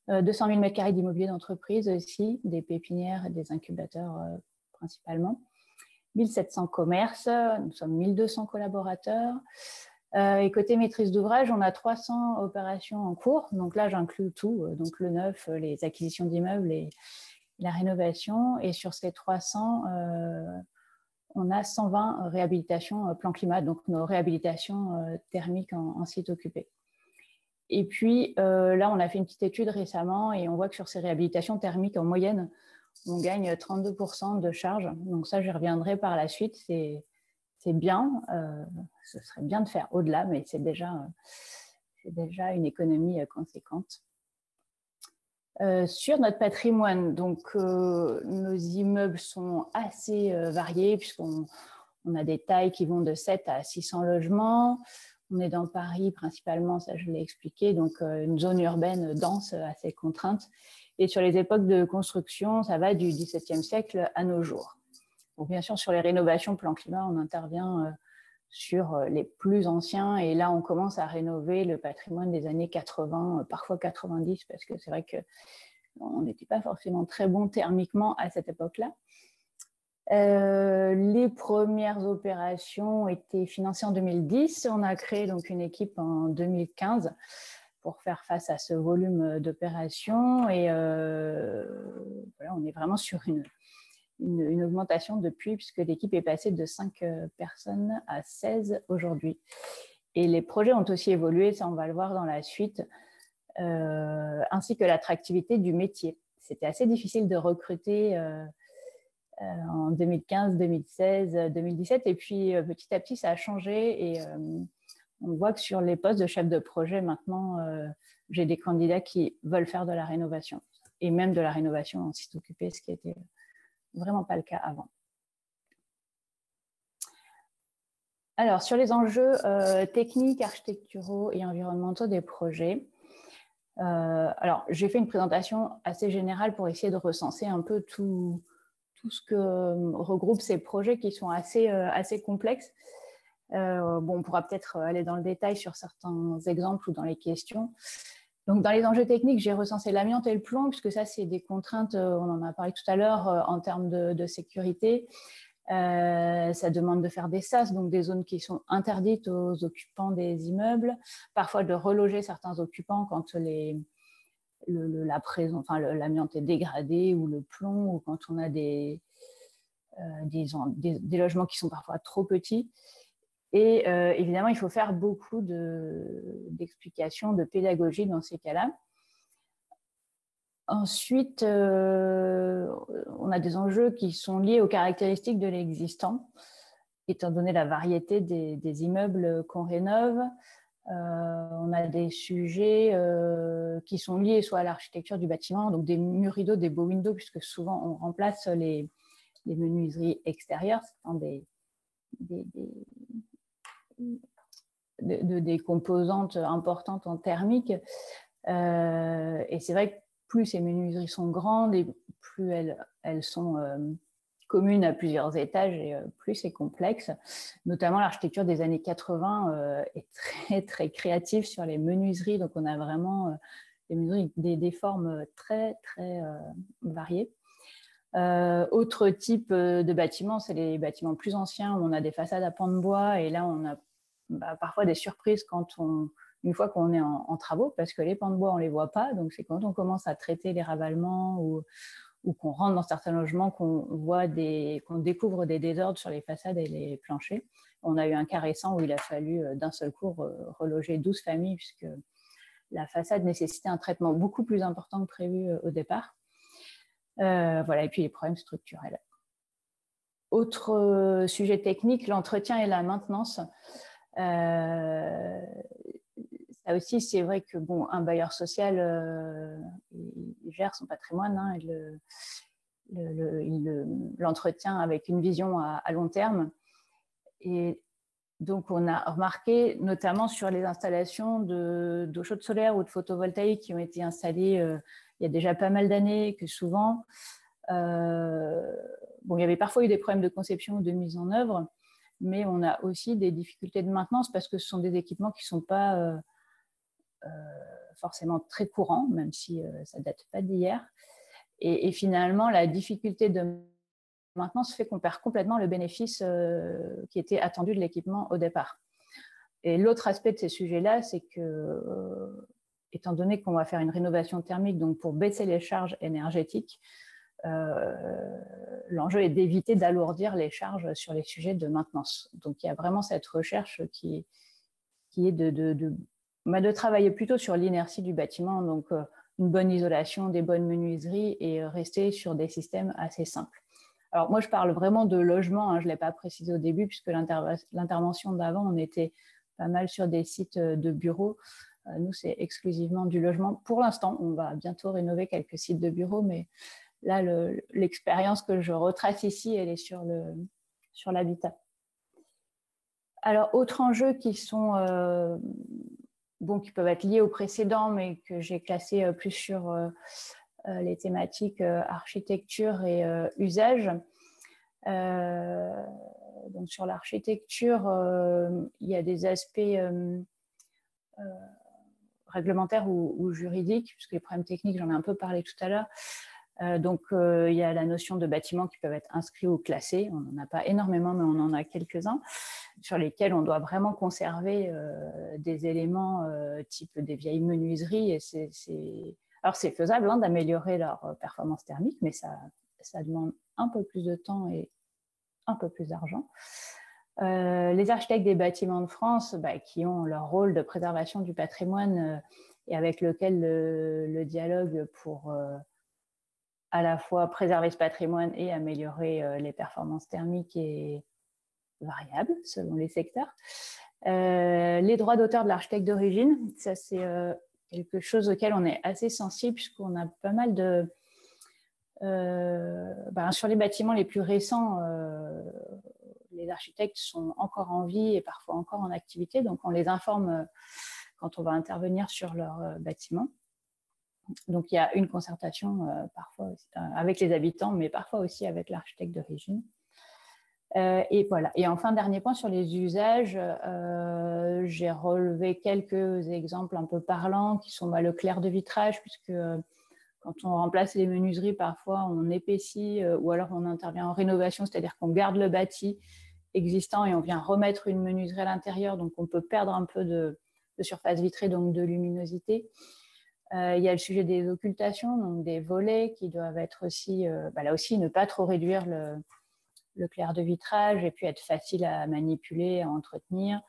200 000 m² d'immobilier d'entreprise aussi, des pépinières et des incubateurs principalement. 1700 commerces, nous sommes 1200 collaborateurs. Et côté maîtrise d'ouvrage, on a 300 opérations en cours. Donc là, j'inclus tout, donc le neuf, les acquisitions d'immeubles et la rénovation. Et sur ces 300, on a 120 réhabilitations plan climat, donc nos réhabilitations thermiques en site occupé. Et puis là, on a fait une petite étude récemment et on voit que sur ces réhabilitations thermiques, en moyenne, on gagne 32% de charge. Donc ça, j'y reviendrai par la suite. C'est bien. Ce serait bien de faire au-delà, mais c'est déjà une économie conséquente. Sur notre patrimoine, donc nos immeubles sont assez variés puisqu'on a des tailles qui vont de 7 à 600 logements. On est dans Paris principalement, ça je l'ai expliqué, donc une zone urbaine dense, assez contrainte. Et sur les époques de construction, ça va du XVIIe siècle à nos jours. Donc, bien sûr, sur les rénovations plan climat, on intervient sur les plus anciens. Et là, on commence à rénover le patrimoine des années 80, parfois 90, parce que c'est vrai qu'on n'était pas forcément très bon thermiquement à cette époque-là. Les premières opérations ont été financées en 2010. On a créé donc une équipe en 2015 pour faire face à ce volume d'opérations. Et voilà, on est vraiment sur une augmentation depuis, puisque l'équipe est passée de 5 personnes à 16 aujourd'hui. Et les projets ont aussi évolué, ça on va le voir dans la suite, ainsi que l'attractivité du métier. C'était assez difficile de recruter en 2015, 2016, 2017, et puis petit à petit ça a changé, et on voit que sur les postes de chef de projet maintenant, j'ai des candidats qui veulent faire de la rénovation, et même de la rénovation en site occupé, ce qui était vraiment pas le cas avant. Alors, sur les enjeux techniques, architecturaux et environnementaux des projets, alors j'ai fait une présentation assez générale pour essayer de recenser un peu tout ce que regroupe ces projets qui sont assez complexes. Bon, on pourra peut-être aller dans le détail sur certains exemples ou dans les questions. Donc, dans les enjeux techniques, j'ai recensé l'amiante et le plomb, puisque ça, c'est des contraintes, on en a parlé tout à l'heure, en termes de sécurité. Ça demande de faire des SAS, donc des zones qui sont interdites aux occupants des immeubles, parfois de reloger certains occupants quand l'amiante est dégradée, ou le plomb, ou quand on a des logements qui sont parfois trop petits. Et évidemment, il faut faire beaucoup d'explications, de pédagogie dans ces cas-là. Ensuite, on a des enjeux qui sont liés aux caractéristiques de l'existant, étant donné la variété des immeubles qu'on rénove. On a des sujets qui sont liés soit à l'architecture du bâtiment, donc des murs rideaux, des beaux windows, puisque souvent on remplace les menuiseries extérieures, des composantes importantes en thermique. Et c'est vrai que plus ces menuiseries sont grandes et plus elles sont communes à plusieurs étages, et plus c'est complexe. Notamment l'architecture des années 80 est très, très créative sur les menuiseries. Donc, on a vraiment des menuiseries, des formes très, très variées. Autre type de bâtiment, c'est les bâtiments plus anciens où on a des façades à pans de bois, et là, on a parfois des surprises une fois qu'on est en travaux, parce que les pans de bois, on ne les voit pas. Donc, c'est quand on commence à traiter les ravalements ou qu'on rentre dans certains logements qu'on découvre des désordres sur les façades et les planchers. On a eu un cas récent où il a fallu d'un seul coup reloger 12 familles, puisque la façade nécessitait un traitement beaucoup plus important que prévu au départ. Voilà, et puis les problèmes structurels. Autre sujet technique, l'entretien et la maintenance. Ça aussi, c'est vrai que un bailleur social, il gère son patrimoine, hein, il l'entretient avec une vision à long terme. Et donc, on a remarqué, notamment sur les installations d'eau chaude solaire ou de photovoltaïque qui ont été installées il y a déjà pas mal d'années, que souvent, il y avait parfois eu des problèmes de conception ou de mise en œuvre, mais on a aussi des difficultés de maintenance parce que ce sont des équipements qui ne sont pas forcément très courants, même si ça ne date pas d'hier. Et finalement, la difficulté de maintenance fait qu'on perd complètement le bénéfice qui était attendu de l'équipement au départ. Et l'autre aspect de ces sujets-là, c'est que, étant donné qu'on va faire une rénovation thermique, donc pour baisser les charges énergétiques, l'enjeu est d'éviter d'alourdir les charges sur les sujets de maintenance. Donc, il y a vraiment cette recherche qui est de travailler plutôt sur l'inertie du bâtiment, donc une bonne isolation, des bonnes menuiseries, et rester sur des systèmes assez simples. Alors, moi, je parle vraiment de logement, hein, je ne l'ai pas précisé au début, puisque l'intervention d'avant, on était pas mal sur des sites de bureaux. Nous, c'est exclusivement du logement. Pour l'instant, on va bientôt rénover quelques sites de bureaux, mais là, l'expérience que je retrace ici, elle est sur l'habitat. Alors, autres enjeux qui sont qui peuvent être liés au précédent, mais que j'ai classés plus sur les thématiques architecture et usage. Donc sur l'architecture, il y a des aspects réglementaires ou juridiques, puisque les problèmes techniques, j'en ai un peu parlé tout à l'heure. Donc, il y a la notion de bâtiments qui peuvent être inscrits ou classés. On n'en a pas énormément, mais on en a quelques-uns sur lesquels on doit vraiment conserver des éléments type des vieilles menuiseries. Alors, c'est faisable d'améliorer leur performance thermique, mais ça demande un peu plus de temps et un peu plus d'argent. Les architectes des bâtiments de France, qui ont leur rôle de préservation du patrimoine et avec lequel le dialogue pour à la fois préserver ce patrimoine et améliorer les performances thermiques est variable selon les secteurs. Les droits d'auteur de l'architecte d'origine, ça c'est quelque chose auquel on est assez sensible puisqu'on a pas mal de... sur les bâtiments les plus récents, les architectes sont encore en vie et parfois encore en activité, donc on les informe quand on va intervenir sur leur bâtiment. Donc, il y a une concertation parfois aussi, avec les habitants, mais parfois aussi avec l'architecte d'origine. Et voilà. Et enfin, dernier point sur les usages, j'ai relevé quelques exemples un peu parlants qui sont le clair de vitrage, puisque quand on remplace les menuiseries, parfois on épaissit ou alors on intervient en rénovation, c'est-à-dire qu'on garde le bâti existant et on vient remettre une menuiserie à l'intérieur, donc on peut perdre un peu de surface vitrée, donc de luminosité. Il y a le sujet des occultations, donc des volets qui doivent être aussi, là aussi, ne pas trop réduire le clair de vitrage et puis être facile à manipuler, à entretenir.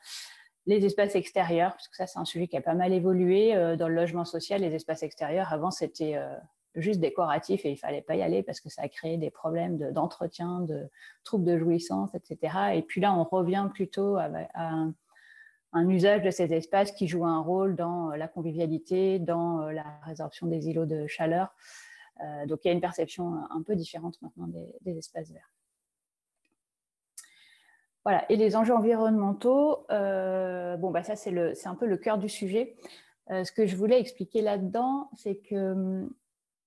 Les espaces extérieurs, parce que ça, c'est un sujet qui a pas mal évolué. Dans le logement social, les espaces extérieurs, avant, c'était juste décoratif et il ne fallait pas y aller parce que ça a créé des problèmes d'entretien, de troubles de jouissance, etc. Et puis là, on revient plutôt à un usage de ces espaces qui joue un rôle dans la convivialité, dans la résorption des îlots de chaleur. Donc, il y a une perception un peu différente maintenant des espaces verts. Voilà. Et les enjeux environnementaux, ça, c'est un peu le cœur du sujet. Ce que je voulais expliquer là-dedans, c'est que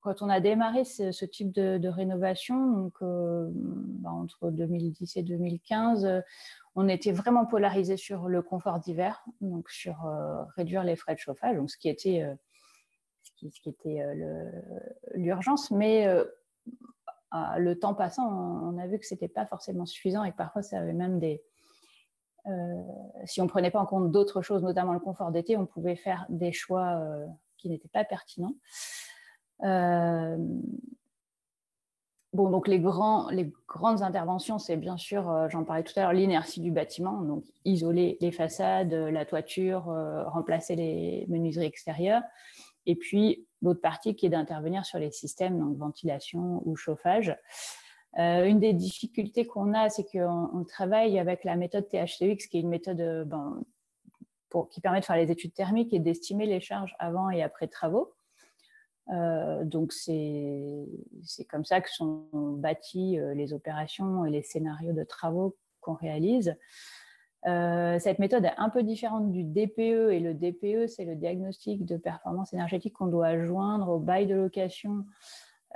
quand on a démarré ce type de rénovation, donc, entre 2010 et 2015, on était vraiment polarisé sur le confort d'hiver, donc sur réduire les frais de chauffage, donc ce qui était l'urgence. Mais le temps passant, on a vu que ce n'était pas forcément suffisant et que parfois ça avait même si on ne prenait pas en compte d'autres choses, notamment le confort d'été, on pouvait faire des choix qui n'étaient pas pertinents. Donc les grandes interventions, c'est bien sûr, j'en parlais tout à l'heure, l'inertie du bâtiment, donc isoler les façades, la toiture, remplacer les menuiseries extérieures. Et puis l'autre partie qui est d'intervenir sur les systèmes, donc ventilation ou chauffage. Une des difficultés qu'on a, c'est qu'on travaille avec la méthode THCX, qui est une méthode qui permet de faire les études thermiques et d'estimer les charges avant et après travaux. Donc c'est comme ça que sont bâtis les opérations et les scénarios de travaux qu'on réalise. Cette méthode est un peu différente du DPE, et le DPE, c'est le diagnostic de performance énergétique qu'on doit joindre au bail de location.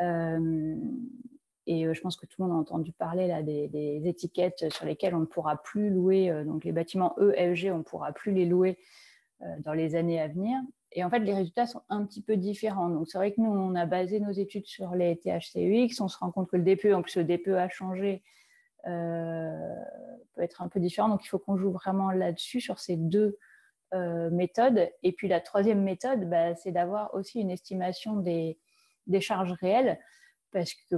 Et je pense que tout le monde a entendu parler là, des étiquettes sur lesquelles on ne pourra plus louer, donc les bâtiments E, F, G, on ne pourra plus les louer dans les années à venir. Et en fait, les résultats sont un petit peu différents. Donc, c'est vrai que nous, on a basé nos études sur les THCEX. On se rend compte que le DPE, en plus, le DPE a changé, peut être un peu différent. Donc, il faut qu'on joue vraiment là-dessus, sur ces deux méthodes. Et puis, la troisième méthode, c'est d'avoir aussi une estimation des charges réelles, parce que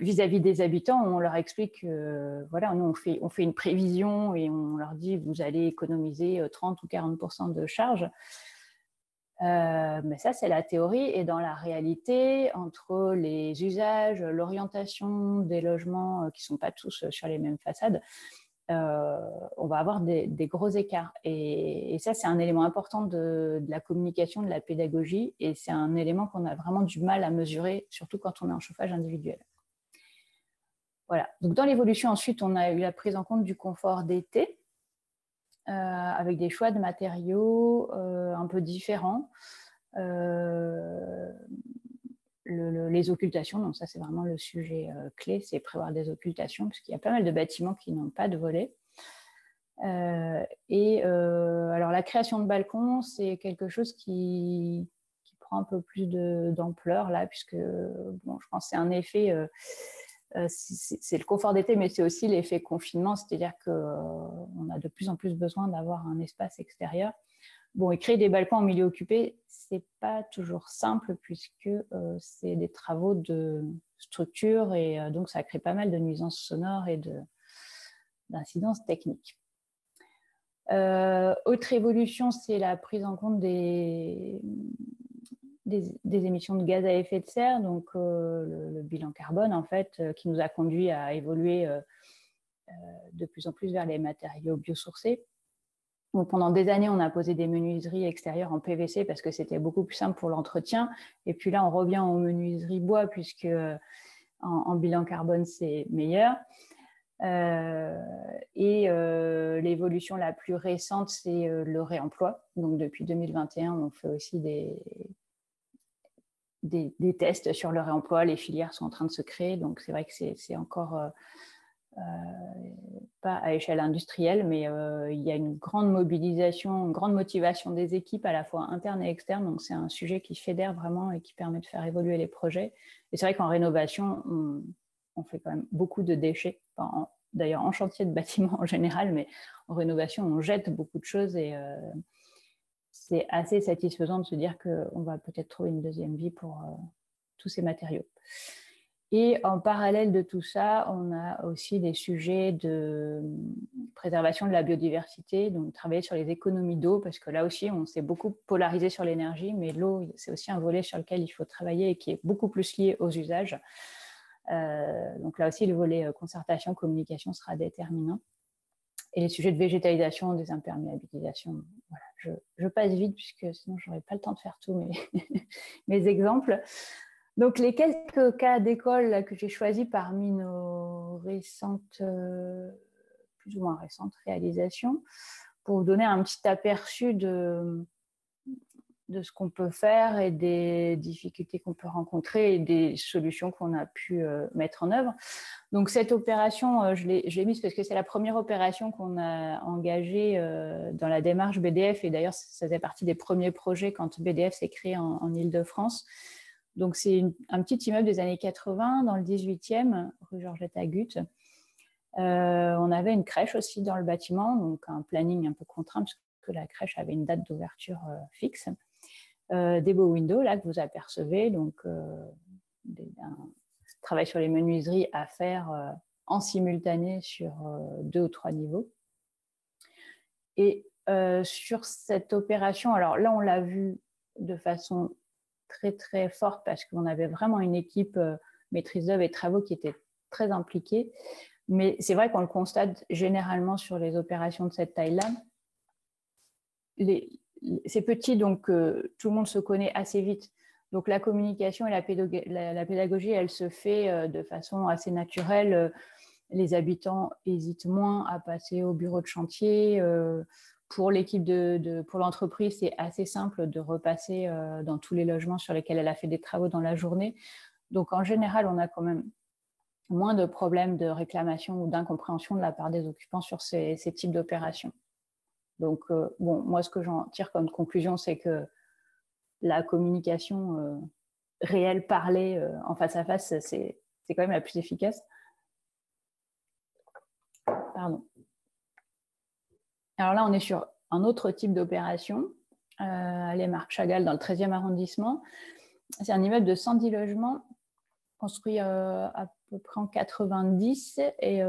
vis-à-vis des habitants, on leur explique que nous, on fait une prévision et on leur dit vous allez économiser 30 ou 40% de charges. Mais ça, c'est la théorie. Et dans la réalité, entre les usages, l'orientation des logements qui ne sont pas tous sur les mêmes façades, on va avoir des gros écarts. Et ça, c'est un élément important de la communication, de la pédagogie. Et c'est un élément qu'on a vraiment du mal à mesurer, surtout quand on est en chauffage individuel. Voilà. Donc, dans l'évolution, ensuite, on a eu la prise en compte du confort d'été, avec des choix de matériaux un peu différents. les occultations. Donc ça, c'est vraiment le sujet clé, c'est prévoir des occultations, puisqu'il y a pas mal de bâtiments qui n'ont pas de volets. Alors la création de balcons, c'est quelque chose qui prend un peu plus d'ampleur là, puisque bon, je pense que c'est un effet, c'est le confort d'été, mais c'est aussi l'effet confinement, c'est-à-dire qu'on a de plus en plus besoin d'avoir un espace extérieur. Bon, et créer des balcons en milieu occupé, c'est pas toujours simple, puisque c'est des travaux de structure, et donc ça crée pas mal de nuisances sonores et d'incidences techniques. Autre évolution, c'est la prise en compte des émissions de gaz à effet de serre, donc le bilan carbone, en fait, qui nous a conduit à évoluer de plus en plus vers les matériaux biosourcés. Donc, pendant des années, on a posé des menuiseries extérieures en PVC parce que c'était beaucoup plus simple pour l'entretien. Et puis là, on revient aux menuiseries bois, puisque en bilan carbone, c'est meilleur. L'évolution la plus récente, c'est le réemploi. Donc, depuis 2021, on fait aussi des tests sur le réemploi. Les filières sont en train de se créer. Donc, c'est vrai que c'est encore pas à échelle industrielle, mais il y a une grande mobilisation, une grande motivation des équipes, à la fois internes et externes. Donc, c'est un sujet qui fédère vraiment et qui permet de faire évoluer les projets. Et c'est vrai qu'en rénovation, on fait quand même beaucoup de déchets. Enfin, d'ailleurs, en chantier de bâtiment en général, mais en rénovation, on jette beaucoup de choses, et c'est assez satisfaisant de se dire qu'on va peut-être trouver une deuxième vie pour tous ces matériaux. Et en parallèle de tout ça, on a aussi des sujets de préservation de la biodiversité, donc travailler sur les économies d'eau, parce que là aussi, on s'est beaucoup polarisé sur l'énergie, mais l'eau, c'est aussi un volet sur lequel il faut travailler et qui est beaucoup plus lié aux usages. Donc là aussi, le volet concertation, communication sera déterminant. Et les sujets de végétalisation, des imperméabilisations, voilà, je passe vite, puisque sinon, je n'aurai pas le temps de faire tous mes exemples. Donc, les quelques cas d'école que j'ai choisis parmi nos récentes, plus ou moins récentes réalisations, pour vous donner un petit aperçu de ce qu'on peut faire et des difficultés qu'on peut rencontrer et des solutions qu'on a pu mettre en œuvre. Donc, cette opération, je l'ai mise parce que c'est la première opération qu'on a engagée dans la démarche BDF, et d'ailleurs, ça faisait partie des premiers projets quand BDF s'est créé en Île-de-France. Donc, c'est un petit immeuble des années 80 dans le 18e, rue Georgette-Agut. On avait une crèche aussi dans le bâtiment, donc un planning un peu contraint, puisque la crèche avait une date d'ouverture fixe. Des beaux windows, là, que vous apercevez, donc un travail sur les menuiseries à faire en simultané sur 2 ou 3 niveaux. Et sur cette opération, alors là, on l'a vu de façon très, très forte, parce qu'on avait vraiment une équipe maîtrise d'œuvre et travaux qui était très impliquée. Mais c'est vrai qu'on le constate généralement sur les opérations de cette taille-là. C'est petit, donc tout le monde se connaît assez vite. Donc la communication et la pédagogie, elle se fait de façon assez naturelle. Les habitants hésitent moins à passer au bureau de chantier. Pour l'équipe pour l'entreprise, c'est assez simple de repasser dans tous les logements sur lesquels elle a fait des travaux dans la journée. Donc, en général, on a quand même moins de problèmes de réclamation ou d'incompréhension de la part des occupants sur ces types d'opérations. Donc, bon, moi, ce que j'en tire comme conclusion, c'est que la communication réelle, parlée en face à face, c'est quand même la plus efficace. Pardon. Alors là, on est sur un autre type d'opération, les Marc Chagall dans le 13e arrondissement. C'est un immeuble de 110 logements construit à peu près en 90 et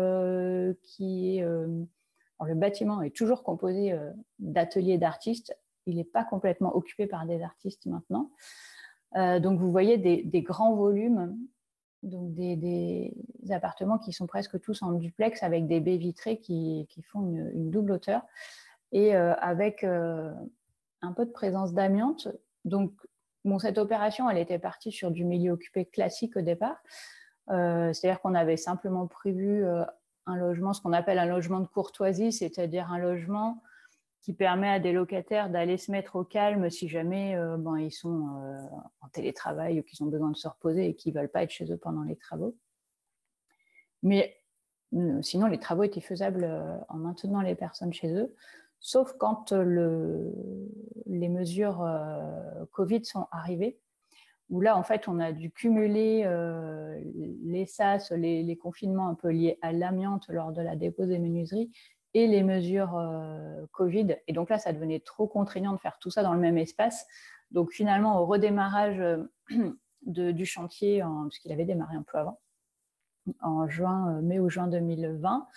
qui est... alors le bâtiment est toujours composé d'ateliers d'artistes. Il n'est pas complètement occupé par des artistes maintenant. Donc, vous voyez des grands volumes, donc des appartements qui sont presque tous en duplex avec des baies vitrées qui font une double hauteur et avec un peu de présence d'amiante. Donc, bon, cette opération, elle était partie sur du milieu occupé classique au départ. C'est-à-dire qu'on avait simplement prévu un logement, ce qu'on appelle un logement de courtoisie, c'est-à-dire un logement qui permet à des locataires d'aller se mettre au calme si jamais ils sont en télétravail ou qu'ils ont besoin de se reposer et qu'ils ne veulent pas être chez eux pendant les travaux. Mais sinon, les travaux étaient faisables en maintenant les personnes chez eux, sauf quand les mesures Covid sont arrivées, où là, en fait, on a dû cumuler les SAS, les confinements un peu liés à l'amiante lors de la dépose des menuiseries et les mesures Covid. Et donc là, ça devenait trop contraignant de faire tout ça dans le même espace. Donc finalement, au redémarrage du chantier, puisqu'il avait démarré un peu avant, en mai ou juin 2020,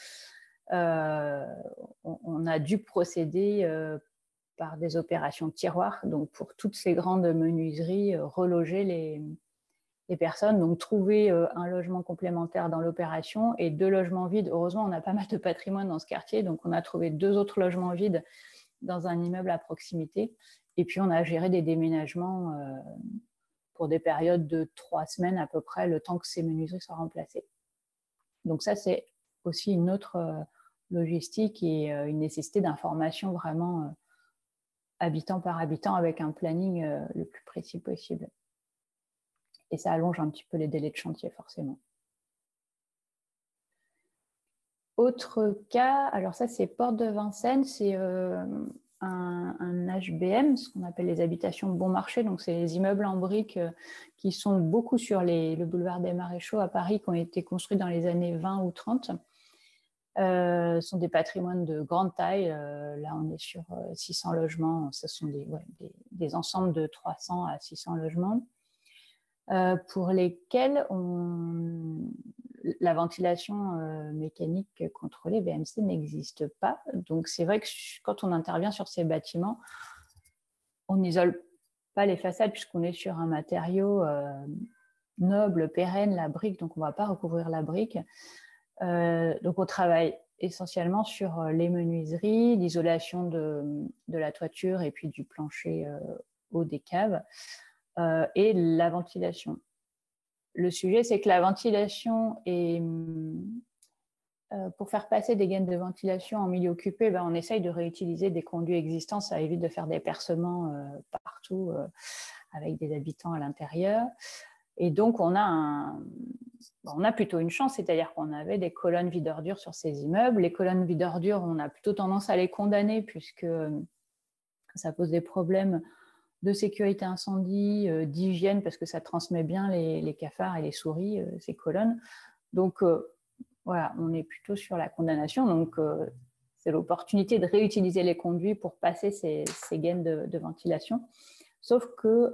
on a dû procéder par des opérations de tiroirs, donc pour toutes ces grandes menuiseries, reloger les personnes, donc trouver un logement complémentaire dans l'opération et 2 logements vides. Heureusement, on a pas mal de patrimoine dans ce quartier, donc on a trouvé 2 autres logements vides dans un immeuble à proximité. Et puis, on a géré des déménagements pour des périodes de 3 semaines à peu près, le temps que ces menuiseries soient remplacées. Donc ça, c'est aussi une autre logistique et une nécessité d'information vraiment habitant par habitant avec un planning le plus précis possible. Et ça allonge un petit peu les délais de chantier, forcément. Autre cas, alors ça, c'est Porte de Vincennes, c'est un HBM, ce qu'on appelle les habitations bon marché. Donc, c'est les immeubles en briques qui sont beaucoup sur le boulevard des Maréchaux à Paris, qui ont été construits dans les années 20 ou 30. Sont des patrimoines de grande taille. Là, on est sur 600 logements. Ce sont des ensembles de 300 à 600 logements. Pour lesquels la ventilation mécanique contrôlée, VMC, n'existe pas. Donc, c'est vrai que quand on intervient sur ces bâtiments, on n'isole pas les façades puisqu'on est sur un matériau noble, pérenne, la brique, donc on ne va pas recouvrir la brique. Donc, on travaille essentiellement sur les menuiseries, l'isolation de la toiture et puis du plancher haut des caves. Et la ventilation. Le sujet, c'est que la ventilation est... pour faire passer des gaines de ventilation en milieu occupé, on essaye de réutiliser des conduits existants, ça évite de faire des percements partout avec des habitants à l'intérieur. Et donc, on a plutôt une chance, c'est-à-dire qu'on avait des colonnes vide-ordures sur ces immeubles. Les colonnes vide-ordures, on a plutôt tendance à les condamner puisque ça pose des problèmes de sécurité incendie, d'hygiène, parce que ça transmet bien les cafards et les souris, ces colonnes. Donc, voilà, on est plutôt sur la condamnation. Donc, c'est l'opportunité de réutiliser les conduits pour passer ces gaines de ventilation. Sauf que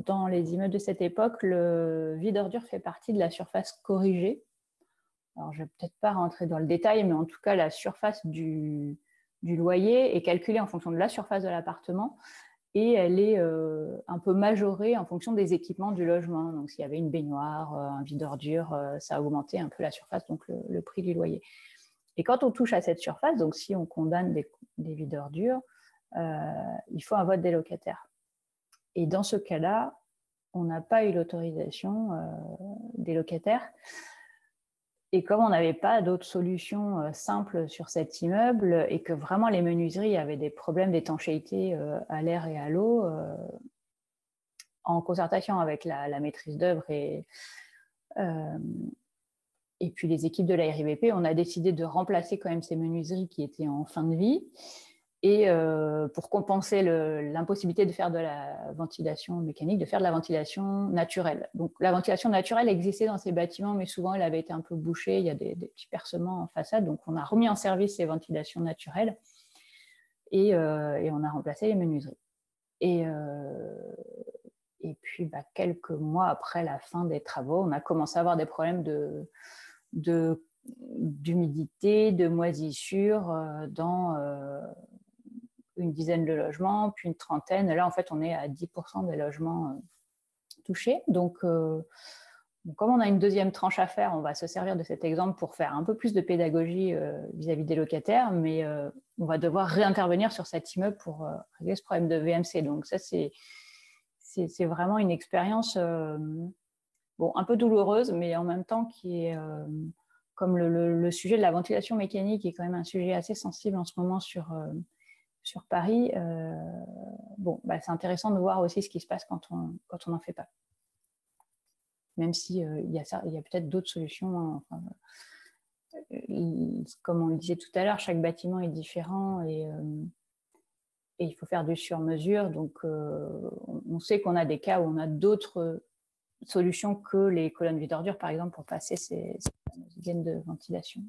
dans les immeubles de cette époque, le vide-ordure fait partie de la surface corrigée. Alors, je ne vais peut-être pas rentrer dans le détail, mais en tout cas, la surface du loyer est calculée en fonction de la surface de l'appartement. Et elle est un peu majorée en fonction des équipements du logement. Donc, s'il y avait une baignoire, un vide-ordure, ça a augmenté un peu la surface, donc le prix du loyer. Et quand on touche à cette surface, donc si on condamne des vide-ordures, il faut un vote des locataires. Et dans ce cas-là, on n'a pas eu l'autorisation des locataires. Et comme on n'avait pas d'autres solutions simples sur cet immeuble et que vraiment les menuiseries avaient des problèmes d'étanchéité à l'air et à l'eau, en concertation avec la maîtrise d'œuvre et puis les équipes de la RIVP, on a décidé de remplacer quand même ces menuiseries qui étaient en fin de vie. Et pour compenser l'impossibilité de faire de la ventilation mécanique, de faire de la ventilation naturelle. Donc la ventilation naturelle existait dans ces bâtiments, mais souvent elle avait été un peu bouchée, il y a des petits percements en façade, donc on a remis en service ces ventilations naturelles et on a remplacé les menuiseries. Et puis quelques mois après la fin des travaux, on a commencé à avoir des problèmes d'humidité, de moisissure dans une dizaine de logements, puis une trentaine. Là, en fait, on est à 10% des logements touchés. Donc, comme on a une deuxième tranche à faire, on va se servir de cet exemple pour faire un peu plus de pédagogie vis-à-vis des locataires, mais on va devoir réintervenir sur cet immeuble pour régler ce problème de VMC. Donc, ça, c'est vraiment une expérience un peu douloureuse, mais en même temps qui est... comme le sujet de la ventilation mécanique est quand même un sujet assez sensible en ce moment sur sur Paris, c'est intéressant de voir aussi ce qui se passe quand on n'en fait pas. Même s'il y a peut-être d'autres solutions. Hein, comme on le disait tout à l'heure, chaque bâtiment est différent et il faut faire du sur-mesure. Donc, on sait qu'on a des cas où on a d'autres solutions que les colonnes vides ordures, par exemple, pour passer ces gaines de ventilation.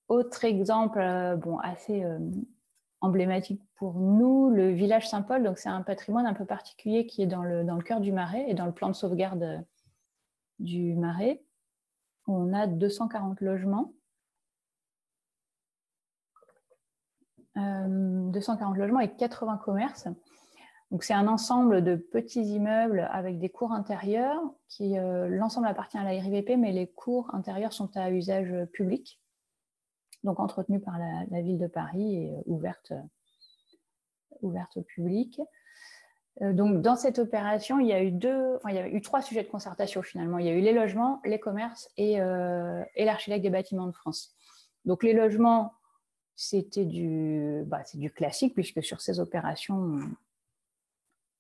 Autre exemple, assez emblématique pour nous, le village Saint-Paul. Donc, c'est un patrimoine un peu particulier qui est dans le cœur du Marais et dans le plan de sauvegarde du Marais. On a 240 logements. 240 logements et 80 commerces. Donc, c'est un ensemble de petits immeubles avec des cours intérieurs qui, l'ensemble appartient à la RIVP, mais les cours intérieurs sont à usage public, donc entretenus par la ville de Paris et ouvertes au public. Donc, dans cette opération, il y a eu 3 sujets de concertation finalement. Il y a eu les logements, les commerces et l'architecte des bâtiments de France. Donc, les logements, c'est du classique, puisque sur ces opérations,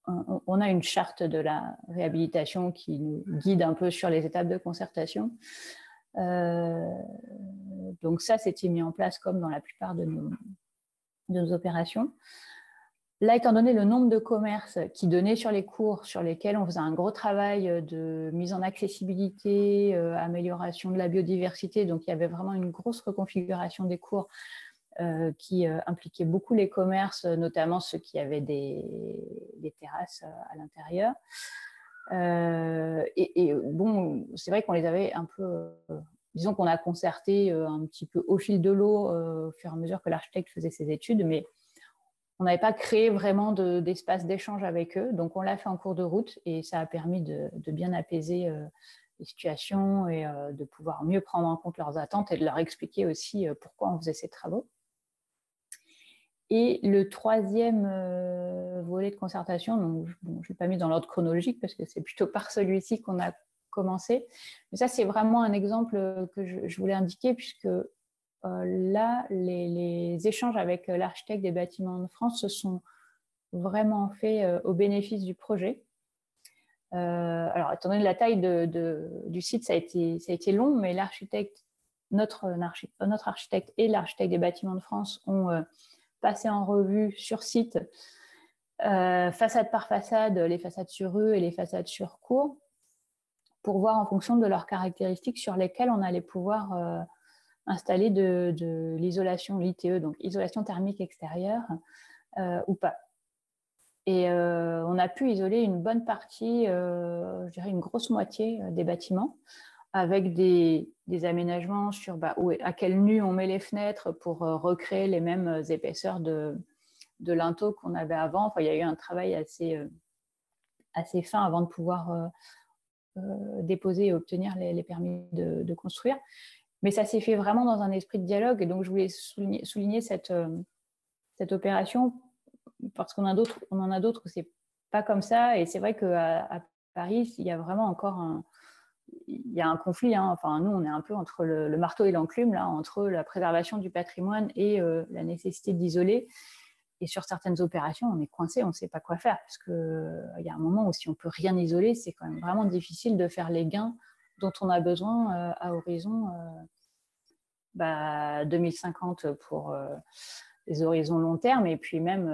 on a une charte de la réhabilitation qui nous guide un peu sur les étapes de concertation. Donc ça, c'était mis en place comme dans la plupart de nos opérations. Là, étant donné le nombre de commerces qui donnaient sur les cours, sur lesquels on faisait un gros travail de mise en accessibilité, amélioration de la biodiversité, donc il y avait vraiment une grosse reconfiguration des cours qui impliquait beaucoup les commerces, notamment ceux qui avaient des terrasses à l'intérieur. C'est vrai qu'on les avait un peu... disons qu'on a concerté un petit peu au fil de l'eau au fur et à mesure que l'architecte faisait ses études, mais on n'avait pas créé vraiment d'espace d'échange avec eux. Donc, on l'a fait en cours de route et ça a permis de bien apaiser les situations et de pouvoir mieux prendre en compte leurs attentes et de leur expliquer aussi pourquoi on faisait ces travaux. Et le troisième volet de concertation, donc, je ne l'ai pas mis dans l'ordre chronologique parce que c'est plutôt par celui-ci qu'on a commencé. Mais ça, c'est vraiment un exemple que je voulais indiquer puisque là, les échanges avec l'architecte des bâtiments de France se sont vraiment faits au bénéfice du projet. Alors, étant donné la taille du site, ça a été long, mais notre architecte et l'architecte des bâtiments de France ont passé en revue sur site, façade par façade, les façades sur rue et les façades sur cour, pour voir en fonction de leurs caractéristiques sur lesquelles on allait pouvoir installer de l'isolation, l'ITE, donc isolation thermique extérieure, ou pas. Et on a pu isoler une bonne partie, je dirais une grosse moitié des bâtiments, avec des aménagements sur à quelle nu on met les fenêtres pour recréer les mêmes épaisseurs de linteaux qu'on avait avant. Enfin, il y a eu un travail assez fin avant de pouvoir déposer et obtenir les permis de construire. Mais ça s'est fait vraiment dans un esprit de dialogue. Et donc, je voulais souligner cette opération parce qu'on en a d'autres où c'est pas comme ça. Et c'est vrai qu'à Paris, il y a vraiment encore un conflit. Hein. Enfin, nous, on est un peu entre le marteau et l'enclume, là, entre la préservation du patrimoine et la nécessité d'isoler. Et sur certaines opérations, on est coincé, on ne sait pas quoi faire. Parce qu'il y a un moment où si on ne peut rien isoler, c'est quand même vraiment difficile de faire les gains dont on a besoin à horizon 2050 pour les horizons long terme et puis même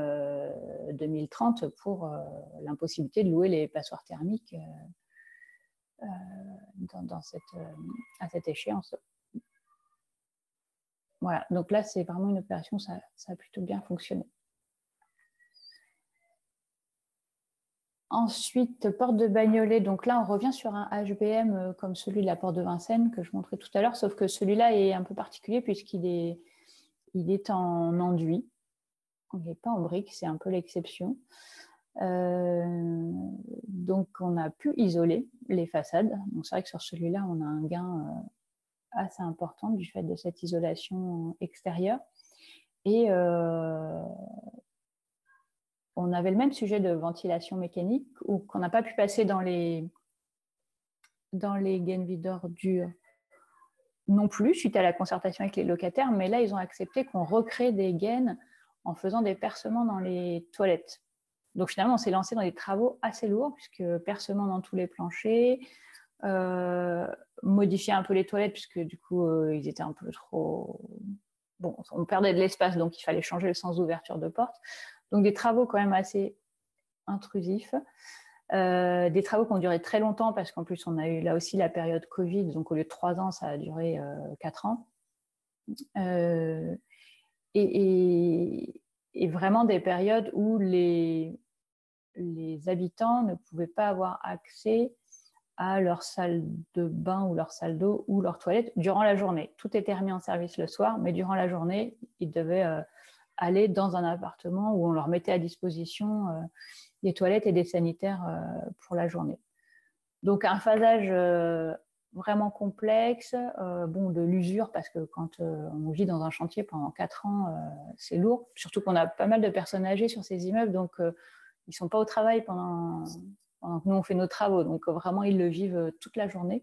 2030 pour l'impossibilité de louer les passoires thermiques à cette échéance. Voilà, donc là, c'est vraiment une opération, ça a plutôt bien fonctionné. Ensuite, porte de Bagnolet. Donc là, on revient sur un HBM comme celui de la porte de Vincennes que je montrais tout à l'heure, sauf que celui-là est un peu particulier puisqu'il est en enduit. Il n'est pas en brique, c'est un peu l'exception. Donc, on a pu isoler les façades. Donc, c'est vrai que sur celui-là, on a un gain assez important du fait de cette isolation extérieure. Et on avait le même sujet de ventilation mécanique qu'on n'a pas pu passer dans les gaines vides ordures non plus, suite à la concertation avec les locataires, mais là, ils ont accepté qu'on recrée des gaines en faisant des percements dans les toilettes. Donc finalement, on s'est lancé dans des travaux assez lourds, puisque percement dans tous les planchers, modifier un peu les toilettes, puisque du coup, ils étaient un peu trop... Bon, on perdait de l'espace, donc il fallait changer le sens d'ouverture de porte. Donc des travaux quand même assez intrusifs. Des travaux qui ont duré très longtemps, parce qu'en plus, on a eu là aussi la période Covid, donc au lieu de 3 ans, ça a duré 4 ans. Et vraiment des périodes où les habitants ne pouvaient pas avoir accès à leur salle de bain ou leur salle d'eau ou leur toilette durant la journée. Tout était remis en service le soir, mais durant la journée, ils devaient aller dans un appartement où on leur mettait à disposition des toilettes et des sanitaires pour la journée. Donc un phasage vraiment complexe, de l'usure, parce que quand on vit dans un chantier pendant 4 ans, c'est lourd, surtout qu'on a pas mal de personnes âgées sur ces immeubles, donc ils ne sont pas au travail pendant que nous on fait nos travaux, donc vraiment ils le vivent toute la journée.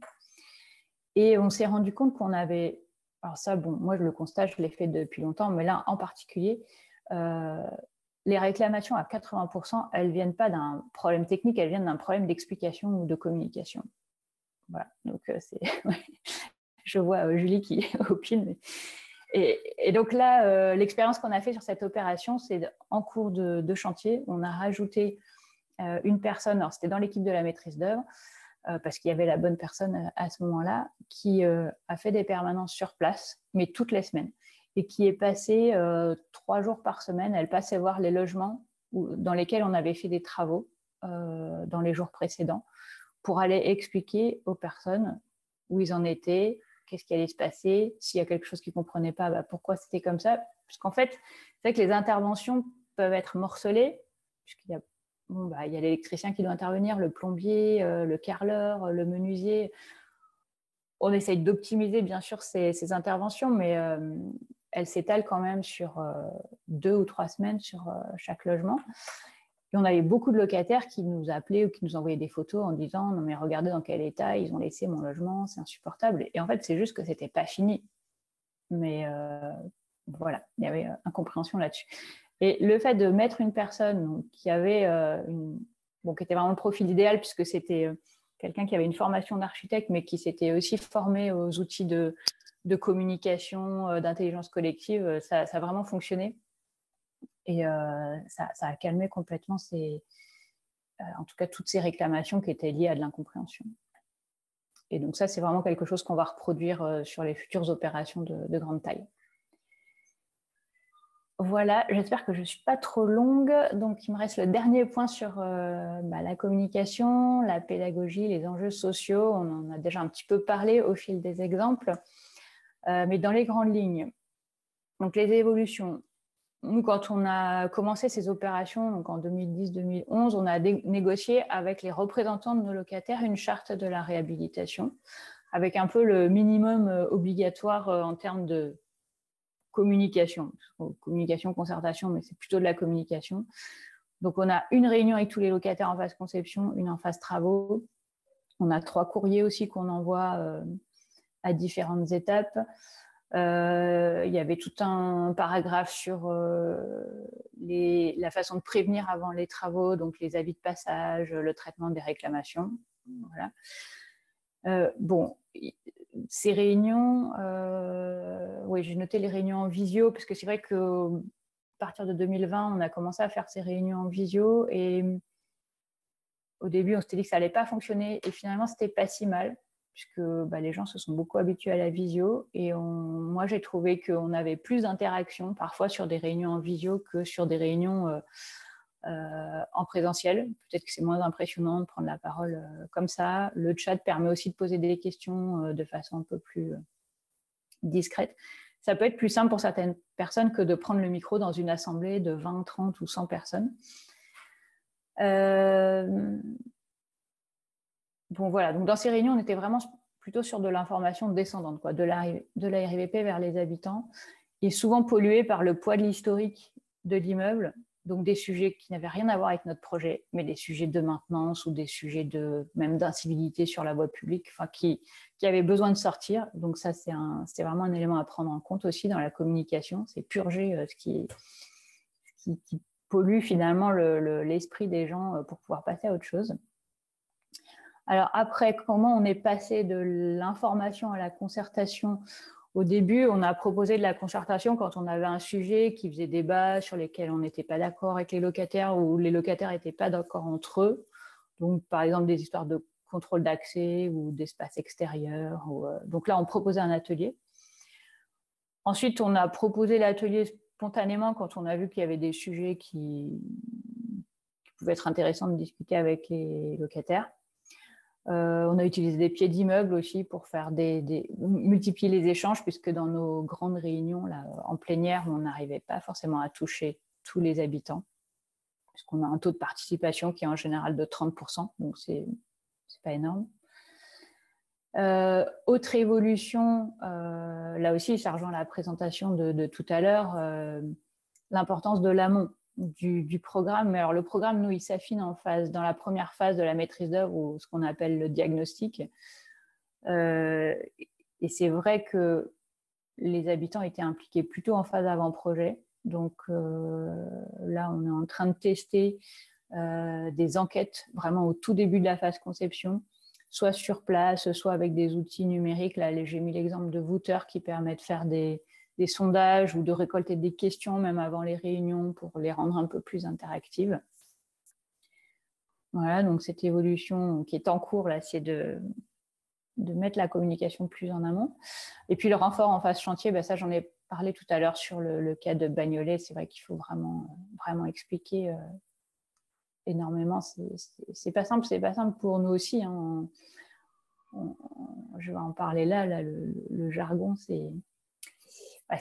Et on s'est rendu compte qu'on avait, alors ça, moi le constat je l'ai fait depuis longtemps, mais là en particulier, les réclamations à 80%, elles ne viennent pas d'un problème technique, elles viennent d'un problème d'explication ou de communication. Voilà, donc je vois Julie qui opine. Et donc là, l'expérience qu'on a fait sur cette opération, c'est en cours de chantier, on a rajouté une personne, alors c'était dans l'équipe de la maîtrise d'œuvre, parce qu'il y avait la bonne personne à ce moment-là, qui a fait des permanences sur place, mais toutes les semaines, et qui est passée 3 jours par semaine. Elle passait voir les logements dans lesquels on avait fait des travaux dans les jours précédents, pour aller expliquer aux personnes où ils en étaient, qu'est-ce qui allait se passer, s'il y a quelque chose qu'ils ne comprenaient pas, pourquoi c'était comme ça. Parce qu'en fait, c'est vrai que les interventions peuvent être morcelées, puisqu'il y a il y a l'électricien qui doit intervenir, le plombier, le carreleur, le menuisier. On essaye d'optimiser, bien sûr, ces interventions, mais elles s'étalent quand même sur 2 ou 3 semaines sur chaque logement. Et on avait beaucoup de locataires qui nous appelaient ou qui nous envoyaient des photos en disant « Non, mais regardez dans quel état ils ont laissé mon logement, c'est insupportable. » Et en fait, c'est juste que ce n'était pas fini. Mais voilà, il y avait incompréhension là-dessus. Et le fait de mettre une personne qui avait qui était vraiment le profil idéal, puisque c'était quelqu'un qui avait une formation d'architecte, mais qui s'était aussi formé aux outils de communication, d'intelligence collective, ça a vraiment fonctionné. Et ça a calmé complètement en tout cas toutes ces réclamations qui étaient liées à de l'incompréhension. Et donc ça, c'est vraiment quelque chose qu'on va reproduire sur les futures opérations de grande taille. Voilà, j'espère que je ne suis pas trop longue. Donc, il me reste le dernier point sur la communication, la pédagogie, les enjeux sociaux. On en a déjà un petit peu parlé au fil des exemples, mais dans les grandes lignes. Donc, les évolutions. Nous, quand on a commencé ces opérations, donc en 2010-2011, on a négocié avec les représentants de nos locataires une charte de la réhabilitation, avec un peu le minimum obligatoire en termes de communication, concertation, mais c'est plutôt de la communication. Donc, on a une réunion avec tous les locataires en phase conception, une en phase travaux. On a 3 courriers aussi qu'on envoie à différentes étapes. Il y avait tout un paragraphe sur la façon de prévenir avant les travaux, donc les avis de passage, le traitement des réclamations. Voilà. Ces réunions, j'ai noté les réunions en visio, parce que c'est vrai qu'à partir de 2020, on a commencé à faire ces réunions en visio, et au début, on s'était dit que ça n'allait pas fonctionner, et finalement, c'était pas si mal, puisque les gens se sont beaucoup habitués à la visio, et moi, j'ai trouvé qu'on avait plus d'interactions, parfois sur des réunions en visio que sur des réunions en présentiel. Peut-être que c'est moins impressionnant de prendre la parole comme ça. Le chat permet aussi de poser des questions de façon un peu plus discrète. Ça peut être plus simple pour certaines personnes que de prendre le micro dans une assemblée de 20, 30 ou 100 personnes. Voilà. Donc, dans ces réunions, on était vraiment plutôt sur de l'information descendante, quoi, de la RIVP vers les habitants, et souvent polluée par le poids de l'historique de l'immeuble, Donc des sujets qui n'avaient rien à voir avec notre projet, mais des sujets de maintenance ou des sujets même d'incivilité sur la voie publique, qui avaient besoin de sortir. Donc ça, c'est vraiment un élément à prendre en compte aussi dans la communication, c'est purger ce qui pollue finalement l'esprit des gens pour pouvoir passer à autre chose. Alors après, comment on est passé de l'information à la concertation? Au début, on a proposé de la concertation quand on avait un sujet qui faisait débat, sur lesquels on n'était pas d'accord avec les locataires ou les locataires n'étaient pas d'accord entre eux. Donc, par exemple, des histoires de contrôle d'accès ou d'espace extérieur. Donc là, on proposait un atelier. Ensuite, on a proposé l'atelier spontanément quand on a vu qu'il y avait des sujets qui pouvaient être intéressants de discuter avec les locataires. On a utilisé des pieds d'immeubles aussi pour faire multiplier les échanges, puisque dans nos grandes réunions là, en plénière, on n'arrivait pas forcément à toucher tous les habitants, puisqu'on a un taux de participation qui est en général de 30%, donc c'est pas énorme. Autre évolution, là aussi, ça rejoint la présentation de tout à l'heure, l'importance de l'amont du programme. Mais alors, le programme, nous, il s'affine dans la première phase de la maîtrise d'œuvre, ou ce qu'on appelle le diagnostic. Et c'est vrai que les habitants étaient impliqués plutôt en phase avant-projet. Donc là, on est en train de tester des enquêtes vraiment au tout début de la phase conception, soit sur place, soit avec des outils numériques. Là, j'ai mis l'exemple de Wouter qui permet de faire des sondages ou de récolter des questions même avant les réunions pour les rendre un peu plus interactives. Voilà, donc cette évolution qui est en cours, là, c'est de mettre la communication plus en amont. Et puis le renfort en phase chantier, ça j'en ai parlé tout à l'heure sur le cas de Bagnolet. C'est vrai qu'il faut vraiment expliquer énormément. C'est pas simple pour nous aussi. Hein. Je vais en parler là le jargon, c'est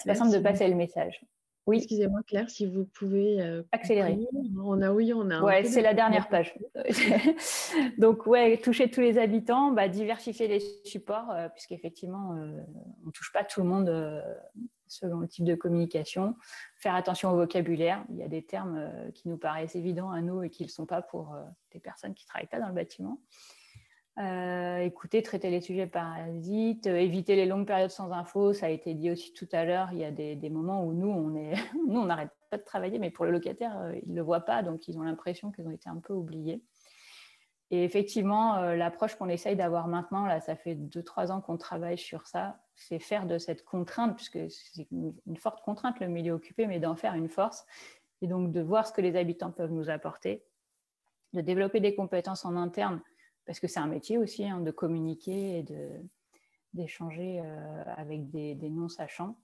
pas simple de passer le message. Oui. Excusez-moi Claire, si vous pouvez accélérer. On a ouais, c'est la dernière page. Donc toucher tous les habitants, diversifier les supports, puisqu'effectivement on ne touche pas tout le monde selon le type de communication. Faire attention au vocabulaire. Il y a des termes qui nous paraissent évidents à nous et qui ne le sont pas pour des personnes qui ne travaillent pas dans le bâtiment. Écouter, traiter les sujets parasites, éviter les longues périodes sans info, ça a été dit aussi tout à l'heure. Il y a des moments où nous on n'arrête pas de travailler, mais pour le locataire, ils ne le voient pas, donc ils ont l'impression qu'ils ont été un peu oubliés. Et effectivement, l'approche qu'on essaye d'avoir maintenant, là, ça fait 2-3 ans qu'on travaille sur ça, c'est faire de cette contrainte, puisque c'est une forte contrainte le milieu occupé, mais d'en faire une force, et donc de voir ce que les habitants peuvent nous apporter, de développer des compétences en interne, parce que c'est un métier aussi de communiquer et d'échanger avec des non-sachants,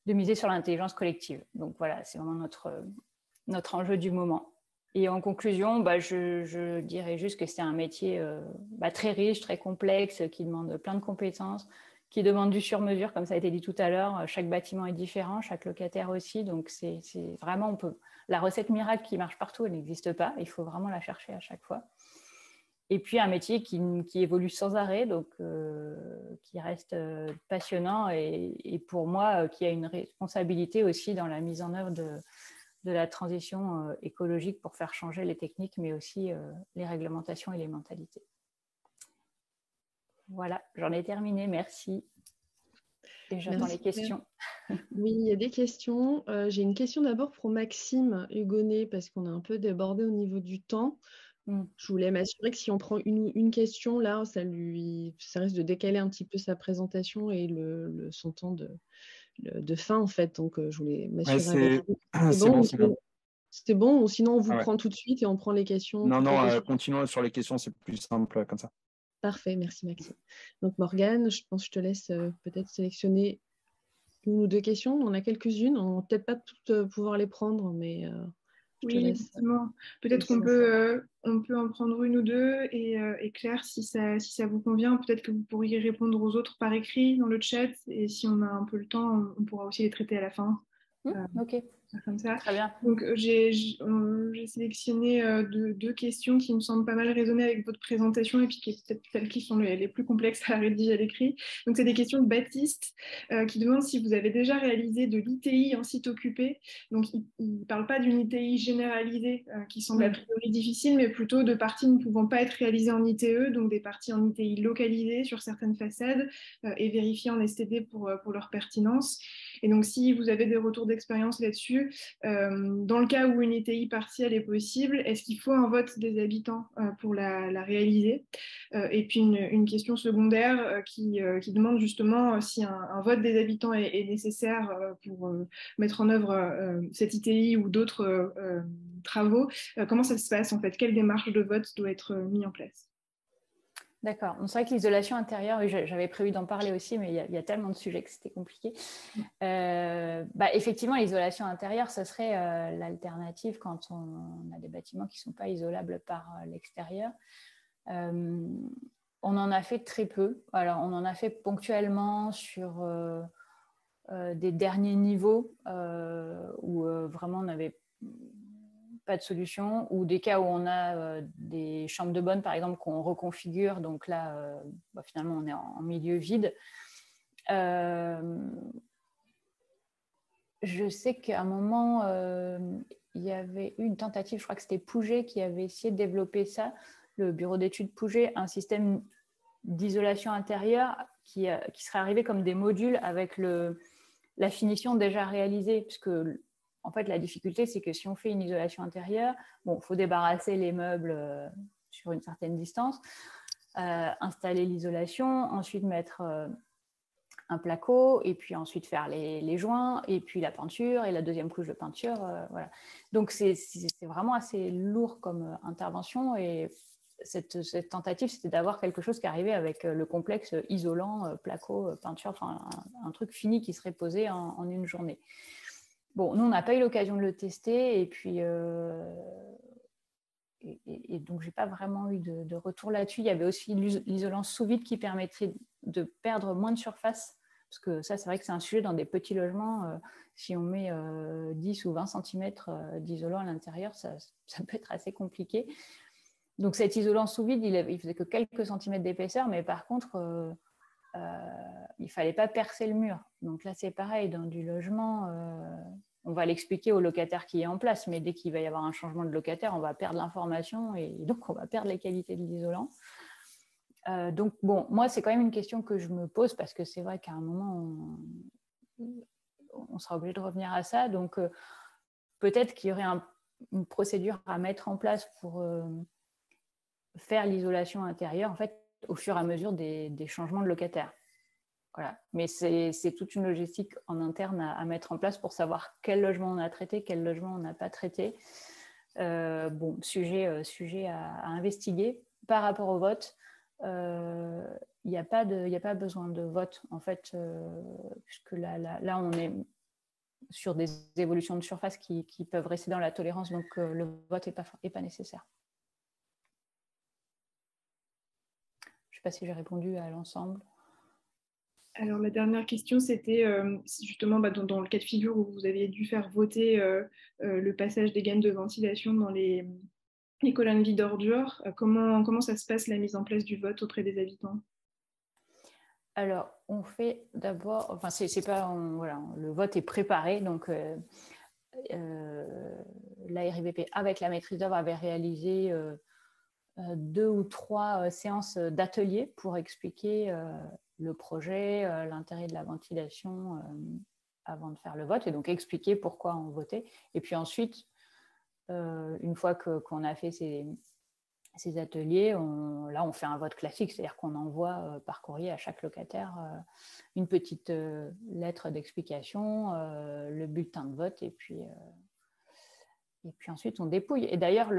de miser sur l'intelligence collective. Donc voilà, c'est vraiment notre enjeu du moment. Et en conclusion, je dirais juste que c'est un métier très riche, très complexe, qui demande plein de compétences, qui demande du sur-mesure, comme ça a été dit tout à l'heure. Chaque bâtiment est différent, chaque locataire aussi. Donc c'est vraiment, la recette miracle qui marche partout, elle n'existe pas. Il faut vraiment la chercher à chaque fois. Et puis un métier qui évolue sans arrêt, donc qui reste passionnant et pour moi, qui a une responsabilité aussi dans la mise en œuvre de la transition écologique pour faire changer les techniques, mais aussi les réglementations et les mentalités. Voilà, j'en ai terminé, merci. Et j'attends les questions. Oui, il y a des questions. J'ai une question d'abord pour Maxime Hugonnet, parce qu'on a un peu débordé au niveau du temps. Je voulais m'assurer que si on prend une question, là, ça risque de décaler un petit peu sa présentation et son temps de fin, en fait. Donc, je voulais m'assurer. C'est bon, ou sinon on vous prend tout de suite et on prend les questions. Non, continuons sur les questions, c'est plus simple comme ça. Parfait, merci Maxime. Donc Morgane, je pense que je te laisse peut-être sélectionner une ou deux questions. On en a quelques-unes, on va peut-être pas toutes pouvoir les prendre, mais oui, effectivement. Peut-être qu'on peut en prendre une ou deux et Claire, si ça vous convient, peut-être que vous pourriez répondre aux autres par écrit dans le chat et si on a un peu le temps, on pourra aussi les traiter à la fin. Ok, Comme ça. très bien. Donc, j'ai sélectionné deux questions qui me semblent pas mal résonner avec votre présentation et puis qui peut-être celles qui sont les plus complexes à rédiger à l'écrit. Donc, c'est des questions de Baptiste qui demande si vous avez déjà réalisé de l'ITI en site occupé. Donc, il ne parle pas d'une ITI généralisée qui semble a priori difficile, mais plutôt de parties ne pouvant pas être réalisées en ITE, donc des parties en ITI localisées sur certaines façades et vérifiées en STD pour leur pertinence. Et donc, si vous avez des retours d'expérience là-dessus, dans le cas où une ITI partielle est possible, est-ce qu'il faut un vote des habitants pour la réaliser? Et puis une question secondaire qui demande justement si un vote des habitants est nécessaire pour mettre en œuvre cette ITI ou d'autres travaux. Comment ça se passe en fait? Quelle démarche de vote doit être mise en place? D'accord. C'est vrai que l'isolation intérieure, oui, j'avais prévu d'en parler aussi, mais il y a tellement de sujets que c'était compliqué. Effectivement, l'isolation intérieure, ce serait l'alternative quand on a des bâtiments qui ne sont pas isolables par l'extérieur. On en a fait très peu. Alors, on en a fait ponctuellement sur des derniers niveaux où vraiment on n'avait pas de solution, ou des cas où on a des chambres de bonne, par exemple, qu'on reconfigure. Donc là, finalement, on est en milieu vide. Je sais qu'à un moment, il y avait eu une tentative, je crois que c'était Pouget qui avait essayé de développer ça, le bureau d'études Pouget, un système d'isolation intérieure qui serait arrivé comme des modules avec la finition déjà réalisée, puisque en fait, la difficulté, c'est que si on fait une isolation intérieure, il faut débarrasser les meubles sur une certaine distance, installer l'isolation, ensuite mettre un placo, et puis ensuite faire les joints, et puis la peinture, et la deuxième couche de peinture. Voilà. Donc, c'est vraiment assez lourd comme intervention, et cette tentative, c'était d'avoir quelque chose qui arrivait avec le complexe isolant, placo, peinture, enfin un truc fini qui serait posé en une journée. Bon, nous, on n'a pas eu l'occasion de le tester, et puis donc, je n'ai pas vraiment eu de retour là-dessus. Il y avait aussi l'isolant sous vide qui permettrait de perdre moins de surface, parce que ça, c'est vrai que c'est un sujet dans des petits logements. Si on met 10 ou 20 cm d'isolant à l'intérieur, ça peut être assez compliqué. Donc, cet isolant sous vide, il faisait que quelques centimètres d'épaisseur, mais par contre, il ne fallait pas percer le mur. Donc là, c'est pareil, dans du logement, on va l'expliquer au locataire qui est en place, mais dès qu'il va y avoir un changement de locataire, on va perdre l'information et donc on va perdre les qualités de l'isolant. Donc bon, moi, c'est quand même une question que je me pose parce que c'est vrai qu'à un moment, on sera obligé de revenir à ça. Donc peut-être qu'il y aurait une procédure à mettre en place pour faire l'isolation intérieure, en fait, au fur et à mesure des changements de locataires. Voilà. Mais c'est toute une logistique en interne à mettre en place pour savoir quel logement on a traité, quel logement on n'a pas traité. Sujet à investiguer. Par rapport au vote, il n'y a pas besoin de vote, en fait, puisque là, on est sur des évolutions de surface qui peuvent rester dans la tolérance, donc le vote n'est pas nécessaire. Je ne sais pas si j'ai répondu à l'ensemble. Alors, la dernière question, c'était justement dans le cas de figure où vous aviez dû faire voter le passage des gaines de ventilation dans les colonnes vides ordures. Comment ça se passe, la mise en place du vote auprès des habitants? Alors, on fait d'abord... Enfin, c'est pas... voilà, le vote est préparé, donc la RIVP, avec la maîtrise d'œuvre, avait réalisé 2 ou 3 séances d'atelier pour expliquer le projet, l'intérêt de la ventilation avant de faire le vote, et donc expliquer pourquoi on votait. Et puis ensuite, une fois qu'on a fait ces ateliers, on fait un vote classique, c'est-à-dire qu'on envoie par courrier à chaque locataire une petite lettre d'explication, le bulletin de vote, et puis ensuite on dépouille. Et d'ailleurs,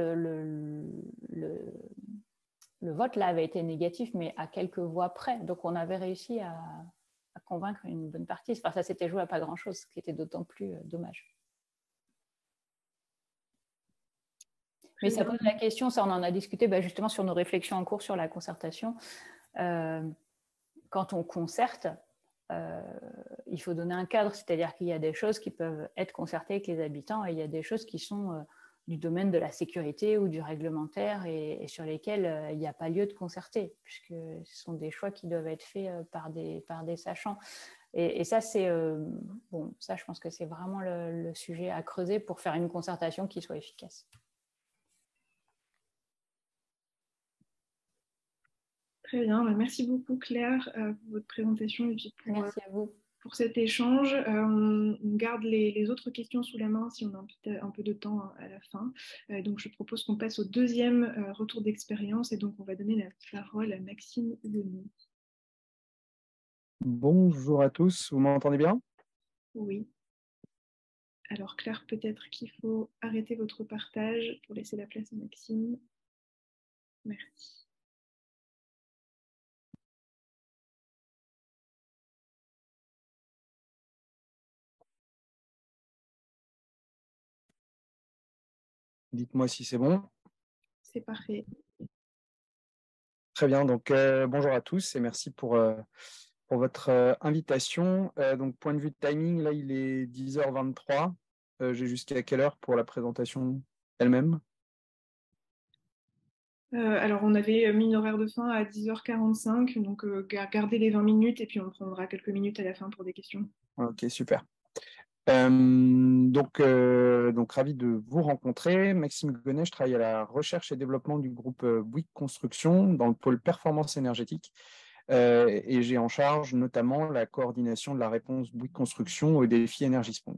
le vote là avait été négatif, mais à quelques voix près. Donc on avait réussi à convaincre une bonne partie. Enfin, ça s'était joué à pas grand-chose, ce qui était d'autant plus dommage. Mais ça pose la question, ça on en a discuté justement sur nos réflexions en cours sur la concertation. Quand on concerte, il faut donner un cadre, c'est-à-dire qu'il y a des choses qui peuvent être concertées avec les habitants et il y a des choses qui sont du domaine de la sécurité ou du réglementaire et sur lesquelles il n'y a pas lieu de concerter, puisque ce sont des choix qui doivent être faits par des sachants. Et ça, ça, je pense que c'est vraiment le sujet à creuser pour faire une concertation qui soit efficace. Très bien, merci beaucoup Claire pour votre présentation et puis Merci à vous. Pour cet échange. On garde les autres questions sous la main si on a un peu de temps à la fin. Donc je propose qu'on passe au deuxième retour d'expérience et donc on va donner la parole à Maxime Hugonet. Bonjour à tous, vous m'entendez bien? Oui. Alors Claire, peut-être qu'il faut arrêter votre partage pour laisser la place à Maxime. Merci. Dites-moi si c'est bon. C'est parfait. Très bien, donc bonjour à tous et merci pour votre invitation. Donc point de vue de timing, là il est 10h23. J'ai jusqu'à quelle heure pour la présentation elle-même? Alors, on avait mis une horaire de fin à 10h45, donc gardez les 20 minutes et puis on prendra quelques minutes à la fin pour des questions. Ok, super. Donc ravi de vous rencontrer. Maxime Hugonet, je travaille à la recherche et développement du groupe Bouygues Construction dans le pôle performance énergétique. Et j'ai en charge notamment la coordination de la réponse Bouygues Construction au défi Énergie-Spong.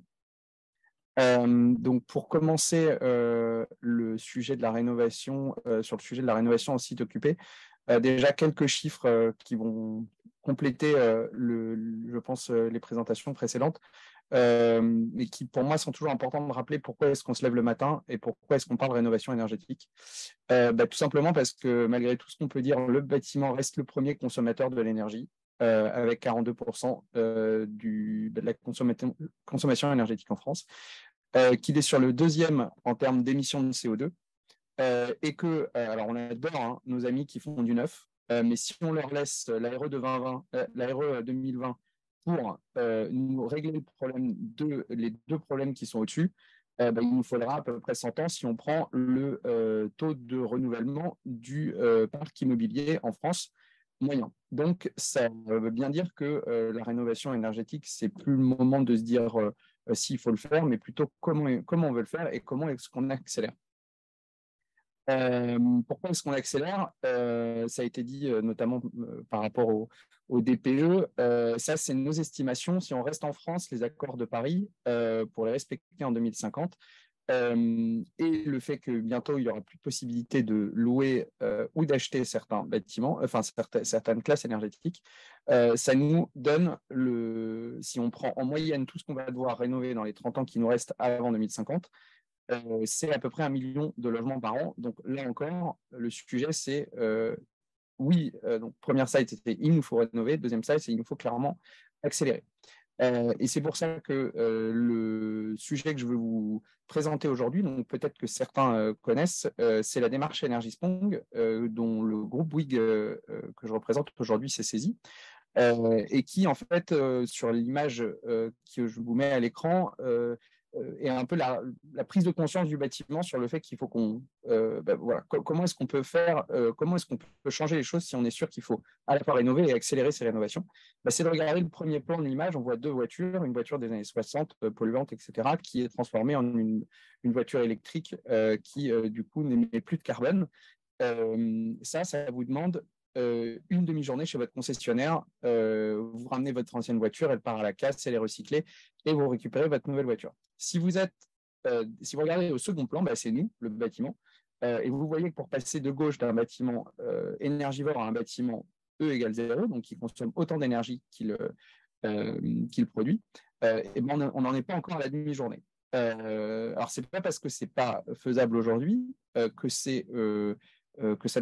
Donc pour commencer le sujet de la rénovation, sur le sujet de la rénovation en site occupé, déjà quelques chiffres qui vont compléter, je pense, les présentations précédentes, mais qui pour moi sont toujours importants de rappeler pourquoi est-ce qu'on se lève le matin et pourquoi est-ce qu'on parle de rénovation énergétique. Tout simplement parce que malgré tout ce qu'on peut dire, le bâtiment reste le premier consommateur de l'énergie, avec 42% de la consommation énergétique en France, qu'il est sur le deuxième en termes d'émissions de CO2, et que, alors on adore nos amis qui font du neuf, mais si on leur laisse l'ARE 2020 pour nous régler les deux problèmes qui sont au-dessus, il nous faudra à peu près 100 ans si on prend le taux de renouvellement du parc immobilier en France moyen. Donc, ça veut bien dire que la rénovation énergétique, c'est plus le moment de se dire s'il faut le faire, mais plutôt comment on veut le faire et comment est-ce qu'on accélère. Pourquoi est-ce qu'on accélère? Ça a été dit notamment par rapport au DPE. Ça, c'est nos estimations. Si on reste en France, les accords de Paris, pour les respecter en 2050, et le fait que bientôt, il n'y aura plus de possibilité de louer ou d'acheter certains bâtiments, enfin certaines classes énergétiques, ça nous donne, si on prend en moyenne tout ce qu'on va devoir rénover dans les 30 ans qui nous restent avant 2050, c'est à peu près 1 million de logements par an. Donc là encore, le sujet, c'est oui, donc première side, c'était il nous faut rénover. Deuxième side, c'est il nous faut clairement accélérer. Et c'est pour ça que le sujet que je veux vous présenter aujourd'hui, donc peut-être que certains connaissent, c'est la démarche Énergie-Spong, dont le groupe Bouygues que je représente aujourd'hui s'est saisi. Et qui, en fait, sur l'image que je vous mets à l'écran, est un peu la prise de conscience du bâtiment sur le fait qu'il faut qu'on… voilà, comment est-ce qu'on peut faire, comment est-ce qu'on peut changer les choses si on est sûr qu'il faut à la fois rénover et accélérer ces rénovations. C'est de regarder le premier plan de l'image, on voit deux voitures, une voiture des années 60, polluante, etc., qui est transformée en une voiture électrique qui, du coup, n'émet plus de carbone. Ça vous demande une demi-journée chez votre concessionnaire, vous ramenez votre ancienne voiture, elle part à la casse, elle est recyclée et vous récupérez votre nouvelle voiture. Si vous regardez au second plan, c'est nous, le bâtiment, et vous voyez que pour passer de gauche d'un bâtiment énergivore à un bâtiment E égale 0, donc qui consomme autant d'énergie qu'il produit, on n'en est pas encore à la demi-journée. Alors, ce n'est pas parce que ce n'est pas faisable aujourd'hui que ça ne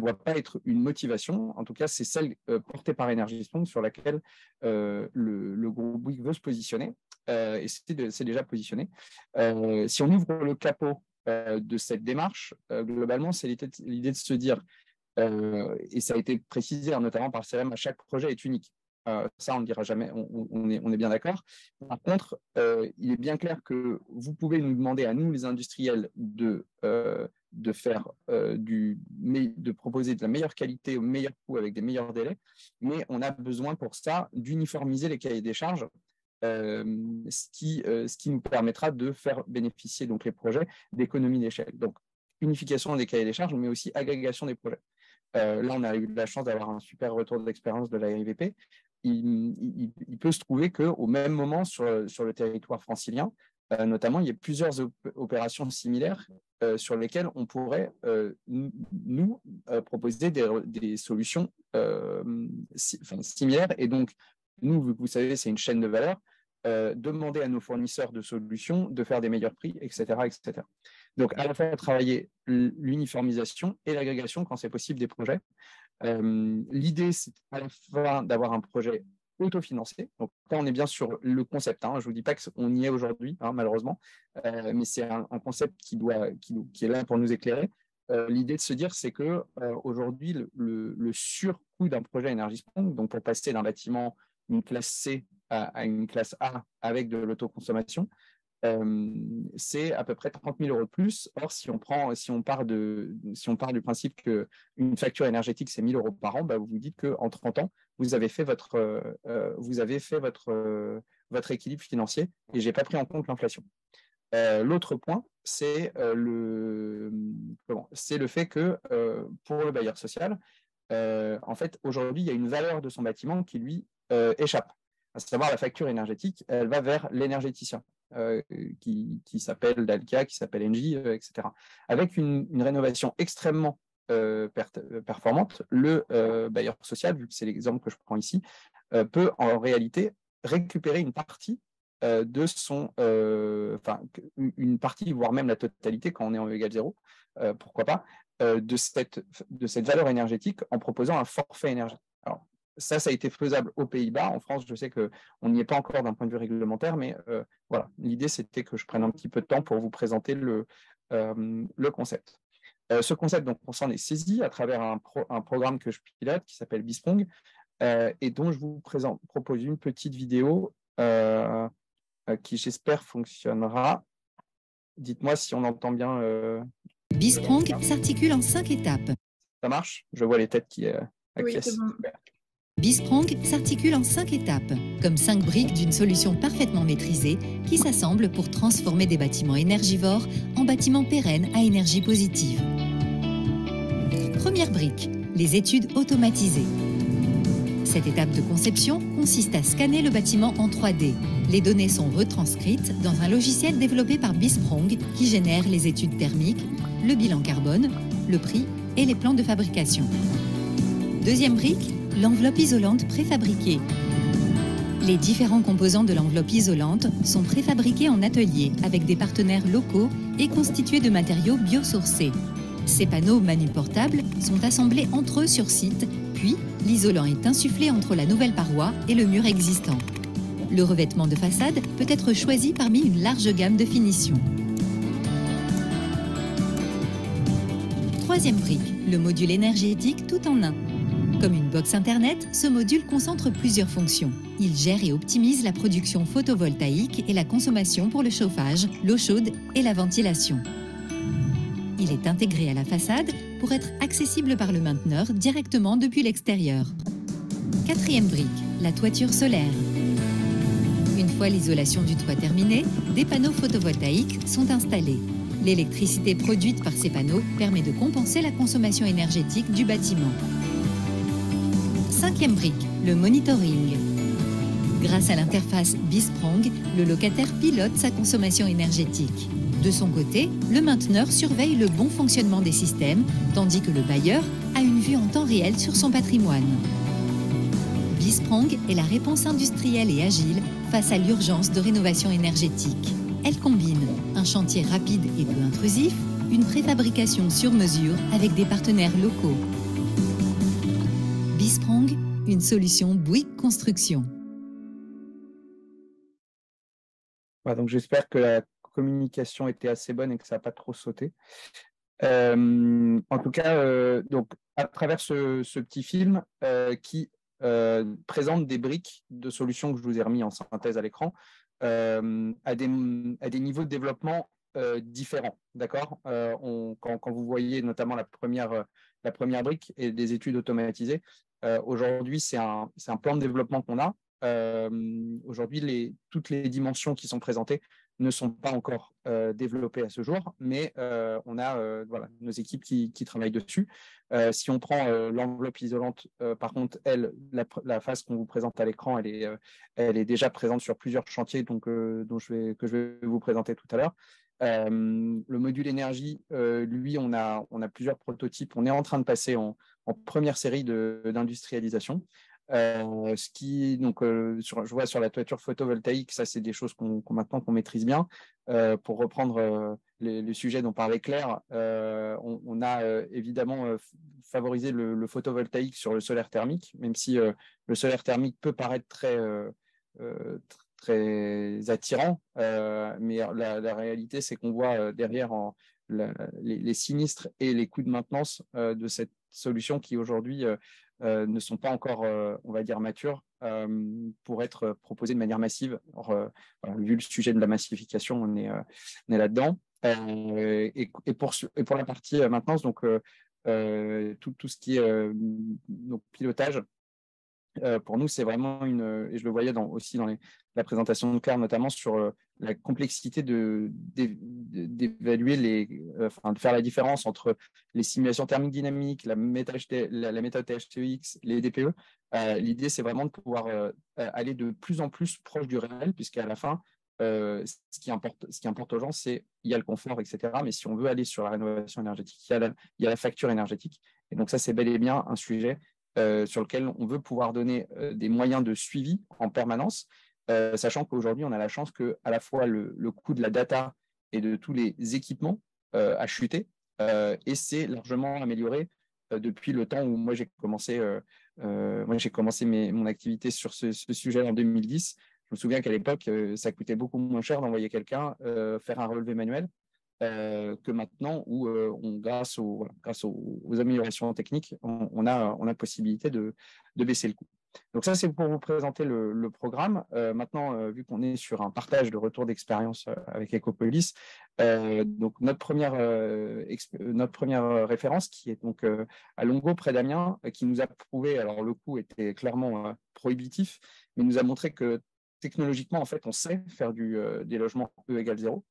doit pas être une motivation. En tout cas, c'est celle portée par Énergie-Spong sur laquelle le groupe Bouygues veut se positionner. Et c'est déjà positionné. Si on ouvre le capot de cette démarche, globalement, c'est l'idée de se dire, et ça a été précisé notamment par le CRM, à chaque projet est unique. Ça, on ne le dira jamais, on est bien d'accord. Par contre, il est bien clair que vous pouvez nous demander à nous, les industriels, de proposer de la meilleure qualité au meilleur coût avec des meilleurs délais, mais on a besoin pour ça d'uniformiser les cahiers des charges, ce qui nous permettra de faire bénéficier donc, les projets d'économie d'échelle. Donc, unification des cahiers des charges, mais aussi agrégation des projets. Là, on a eu la chance d'avoir un super retour d'expérience de l'ARIVP. Il peut se trouver qu'au même moment, sur le territoire francilien, notamment, il y a plusieurs opérations similaires sur lesquelles on pourrait nous proposer des solutions similaires. Et donc, nous, vous savez, c'est une chaîne de valeur. Demander à nos fournisseurs de solutions de faire des meilleurs prix, etc., etc. Donc, à la fois travailler l'uniformisation et l'agrégation quand c'est possible des projets. L'idée, c'est à la fois d'avoir un projet autofinancé. Donc, là, on est bien sur le concept. Je ne vous dis pas qu'on y est aujourd'hui, malheureusement, mais c'est un concept qui est là pour nous éclairer. L'idée de se dire, c'est que aujourd'hui, le surcoût d'un projet EnergySprong, donc pour passer d'un bâtiment, une classe C à une classe A avec de l'autoconsommation, c'est à peu près 30 000 € de plus. Or, si on part du principe qu'une facture énergétique, c'est 1 000 € par an, vous vous dites qu'en 30 ans, vous avez fait votre équilibre financier et je n'ai pas pris en compte l'inflation. L'autre point, c'est le fait que pour le bailleur social, en fait, aujourd'hui, il y a une valeur de son bâtiment qui lui échappe. À savoir, la facture énergétique, elle va vers l'énergéticien. Qui s'appelle Dalkia, qui s'appelle Engie, etc. Avec une rénovation extrêmement performante, le bailleur social, vu que c'est l'exemple que je prends ici, peut en réalité récupérer une partie de son, une partie, voire même la totalité, quand on est en E égale 0, pourquoi pas, de cette valeur énergétique en proposant un forfait énergie. Alors, ça a été faisable aux Pays-Bas. En France, je sais qu'on n'y est pas encore d'un point de vue réglementaire, mais voilà, l'idée, c'était que je prenne un petit peu de temps pour vous présenter le concept. Ce concept, donc, on s'en est saisi à travers un programme que je pilote qui s'appelle BISPRONG et dont je vous propose une petite vidéo qui, j'espère, fonctionnera. Dites-moi si on entend bien. BISPRONG s'articule en 5 étapes. Ça marche? Je vois les têtes qui acquiescent. Oui, c'est bon. BISPRONG s'articule en 5 étapes, comme 5 briques d'une solution parfaitement maîtrisée qui s'assemblent pour transformer des bâtiments énergivores en bâtiments pérennes à énergie positive. Première brique, les études automatisées. Cette étape de conception consiste à scanner le bâtiment en 3D. Les données sont retranscrites dans un logiciel développé par BISPRONG qui génère les études thermiques, le bilan carbone, le prix et les plans de fabrication. Deuxième brique, l'enveloppe isolante préfabriquée. Les différents composants de l'enveloppe isolante sont préfabriqués en atelier avec des partenaires locaux et constitués de matériaux biosourcés. Ces panneaux manuportables sont assemblés entre eux sur site, puis l'isolant est insufflé entre la nouvelle paroi et le mur existant. Le revêtement de façade peut être choisi parmi une large gamme de finitions. Troisième brique, le module énergétique tout en un. Comme une box Internet, ce module concentre plusieurs fonctions. Il gère et optimise la production photovoltaïque et la consommation pour le chauffage, l'eau chaude et la ventilation. Il est intégré à la façade pour être accessible par le mainteneur directement depuis l'extérieur. Quatrième brique, la toiture solaire. Une fois l'isolation du toit terminée, des panneaux photovoltaïques sont installés. L'électricité produite par ces panneaux permet de compenser la consommation énergétique du bâtiment. Cinquième brique, le monitoring. Grâce à l'interface BISPRONG, le locataire pilote sa consommation énergétique. De son côté, le mainteneur surveille le bon fonctionnement des systèmes, tandis que le bailleur a une vue en temps réel sur son patrimoine. BISPRONG est la réponse industrielle et agile face à l'urgence de rénovation énergétique. Elle combine un chantier rapide et peu intrusif, une préfabrication sur mesure avec des partenaires locaux. BISPRONG, une solution Bouygues Construction. Ouais, donc j'espère que la communication était assez bonne et que ça n'a pas trop sauté. En tout cas, donc, à travers ce petit film qui présente des briques de solutions que je vous ai remis en synthèse à l'écran à des niveaux de développement différents. D'accord. Quand vous voyez notamment la première brique et des études automatisées, aujourd'hui, c'est un plan de développement qu'on a. Aujourd'hui, toutes les dimensions qui sont présentées ne sont pas encore développées à ce jour, mais on a voilà, nos équipes qui travaillent dessus. Si on prend l'enveloppe isolante, par contre, la phase qu'on vous présente à l'écran, elle est déjà présente sur plusieurs chantiers que je vais vous présenter tout à l'heure. Le module énergie, lui, on a plusieurs prototypes. On est en train de passer en première série d'industrialisation. Je vois sur la toiture photovoltaïque, ça c'est des choses maintenant qu'on maîtrise bien. Pour reprendre le sujet dont parlait Claire, on a évidemment favorisé le photovoltaïque sur le solaire thermique, même si le solaire thermique peut paraître très attirant, mais la réalité c'est qu'on voit derrière les sinistres et les coûts de maintenance de cette solution qui aujourd'hui ne sont pas encore, on va dire, matures pour être proposées de manière massive. Or, vu le sujet de la massification, on est là-dedans. Et pour la partie maintenance, donc tout ce qui est donc, pilotage, pour nous, c'est vraiment et je le voyais aussi dans la présentation de Claire, notamment sur la complexité d'évaluer de faire la différence entre les simulations thermiques dynamiques, la méthode THTX, les DPE. L'idée, c'est vraiment de pouvoir aller de plus en plus proche du réel, puisqu'à la fin, ce qui importe aux gens, c'est il y a le confort, etc. Mais si on veut aller sur la rénovation énergétique, il y a la facture énergétique. Et donc ça, c'est bel et bien un sujet sur lequel on veut pouvoir donner des moyens de suivi en permanence, sachant qu'aujourd'hui, on a la chance que à la fois le coût de la data et de tous les équipements a chuté et c'est largement amélioré depuis le temps où moi j'ai commencé mon activité sur ce sujet en 2010. Je me souviens qu'à l'époque, ça coûtait beaucoup moins cher d'envoyer quelqu'un faire un relevé manuel que maintenant où grâce aux améliorations techniques, on a possibilité de baisser le coût. Donc ça, c'est pour vous présenter le programme. Maintenant, vu qu'on est sur un partage de retour d'expérience avec Ecopolis, donc notre première référence qui est donc à Longo près d'Amiens, qui nous a prouvé, alors le coût était clairement prohibitif, mais nous a montré que technologiquement, en fait, on sait faire des logements E égale 0.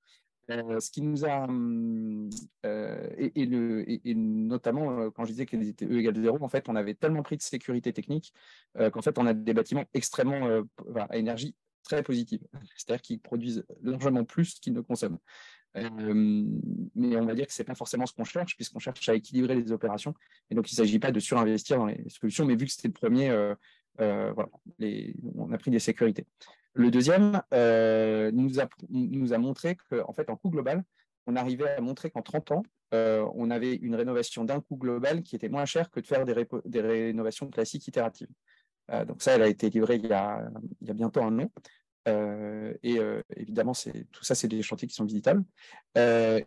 Ce qui nous a et notamment quand je disais qu'ils étaient E égale 0, en fait on avait tellement pris de sécurité technique qu'en fait on a des bâtiments extrêmement à énergie très positive, c'est-à-dire qu'ils produisent largement plus qu'ils ne consomment. Mais on va dire que c'est pas forcément ce qu'on cherche, puisqu'on cherche à équilibrer les opérations, et donc il ne s'agit pas de surinvestir dans les solutions, mais vu que c'était le premier, voilà, on a pris des sécurités. Le deuxième nous a montré qu'en fait, en coût global, on arrivait à montrer qu'en 30 ans, on avait une rénovation d'un coût global qui était moins cher que de faire des rénovations classiques itératives. Donc ça, elle a été livrée il y a bientôt un an. Évidemment, tout ça, c'est des chantiers qui sont visitables. Là,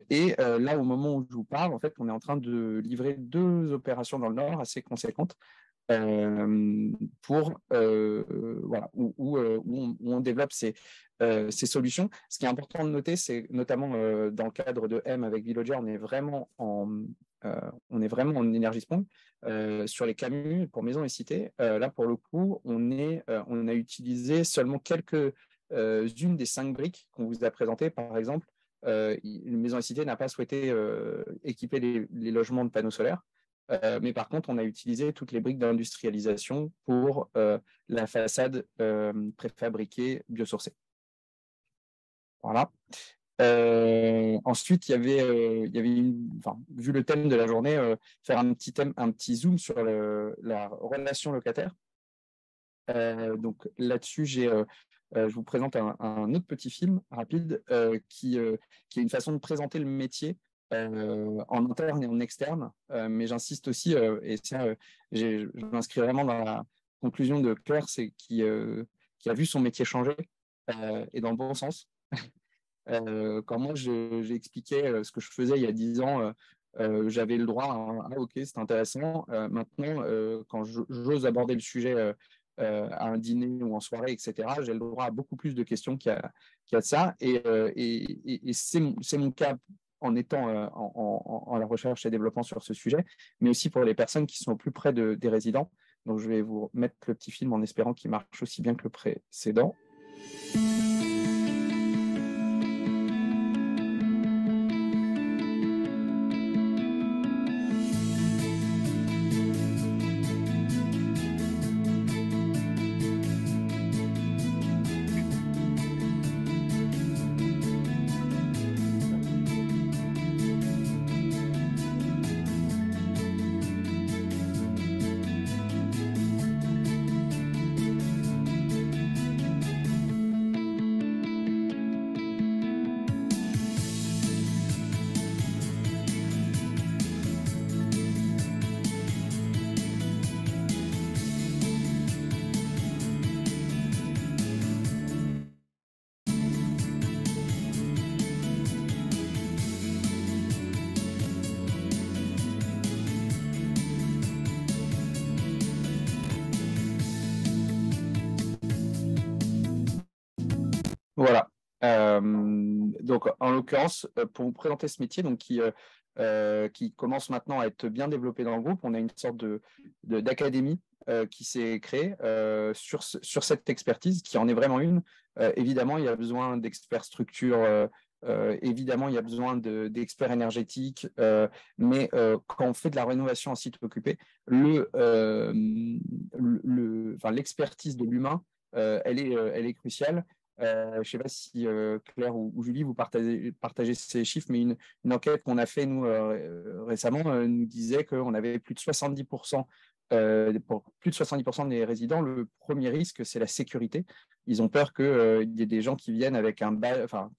au moment où je vous parle, en fait, on est en train de livrer 2 opérations dans le Nord assez conséquentes. Voilà, où on développe ces solutions. Ce qui est important de noter, c'est notamment dans le cadre de M avec Vilogia, on est vraiment en énergie Sprong. Sur les CAMU pour maisons et cités, là pour le coup, on a utilisé seulement quelques-unes des 5 briques qu'on vous a présentées. Par exemple, une maison et cité n'a pas souhaité équiper les logements de panneaux solaires. Mais par contre, on a utilisé toutes les briques d'industrialisation pour la façade préfabriquée biosourcée. Voilà. Ensuite, il y avait vu le thème de la journée, faire un petit zoom sur la relation locataire. Donc là-dessus, je vous présente un autre petit film rapide qui est une façon de présenter le métier en interne et en externe, mais j'insiste aussi, et ça, je m'inscris vraiment dans la conclusion de Claire, c'est qui a vu son métier changer et dans le bon sens. Quand moi, j'ai expliqué ce que je faisais il y a 10 ans j'avais le droit à ok, c'est intéressant. Maintenant, quand j'ose aborder le sujet à un dîner ou en soirée, etc., j'ai le droit à beaucoup plus de questions qu'il y a de ça. Et c'est mon cas en étant en la recherche et développement sur ce sujet, mais aussi pour les personnes qui sont au plus près des résidents. Donc, je vais vous mettre le petit film en espérant qu'il marche aussi bien que le précédent. Voilà. Donc, en l'occurrence, pour vous présenter ce métier, donc, qui commence maintenant à être bien développé dans le groupe, on a une sorte d'académie qui s'est créée sur cette expertise, qui en est vraiment une. Évidemment, il y a besoin d'experts structure, évidemment, il y a besoin d'experts énergétiques, mais quand on fait de la rénovation en site occupé, l'expertise de l'humain, elle est cruciale. Je ne sais pas si Claire ou Julie, vous partagez ces chiffres, mais une enquête qu'on a fait, nous, récemment, nous disait qu'on avait plus de 70%, pour plus de 70% des résidents, le premier risque, c'est la sécurité. Ils ont peur qu'il y ait des gens qui viennent avec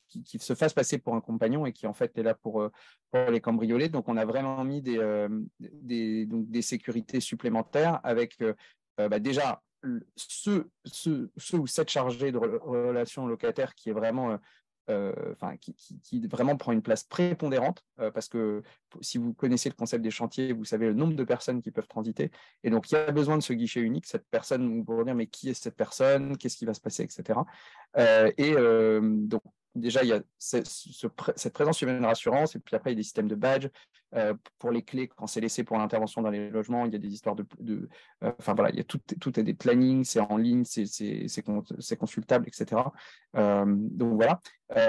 qui se fassent passer pour un compagnon et qui, en fait, est là pour les cambrioler. Donc, on a vraiment mis des sécurités supplémentaires avec déjà ceux ou cette chargée de relations locataires qui est vraiment qui vraiment prend une place prépondérante, parce que si vous connaissez le concept des chantiers, vous savez le nombre de personnes qui peuvent transiter, et donc il y a besoin de ce guichet unique, cette personne, vous dire mais qui est cette personne, qu'est-ce qui va se passer, etc. Donc déjà il y a cette présence humaine rassurance, et puis après il y a des systèmes de badge pour les clés quand c'est laissé pour l'intervention dans les logements, il y a des histoires voilà, il y a tout est des plannings, c'est en ligne, c'est consultable, etc. Donc voilà.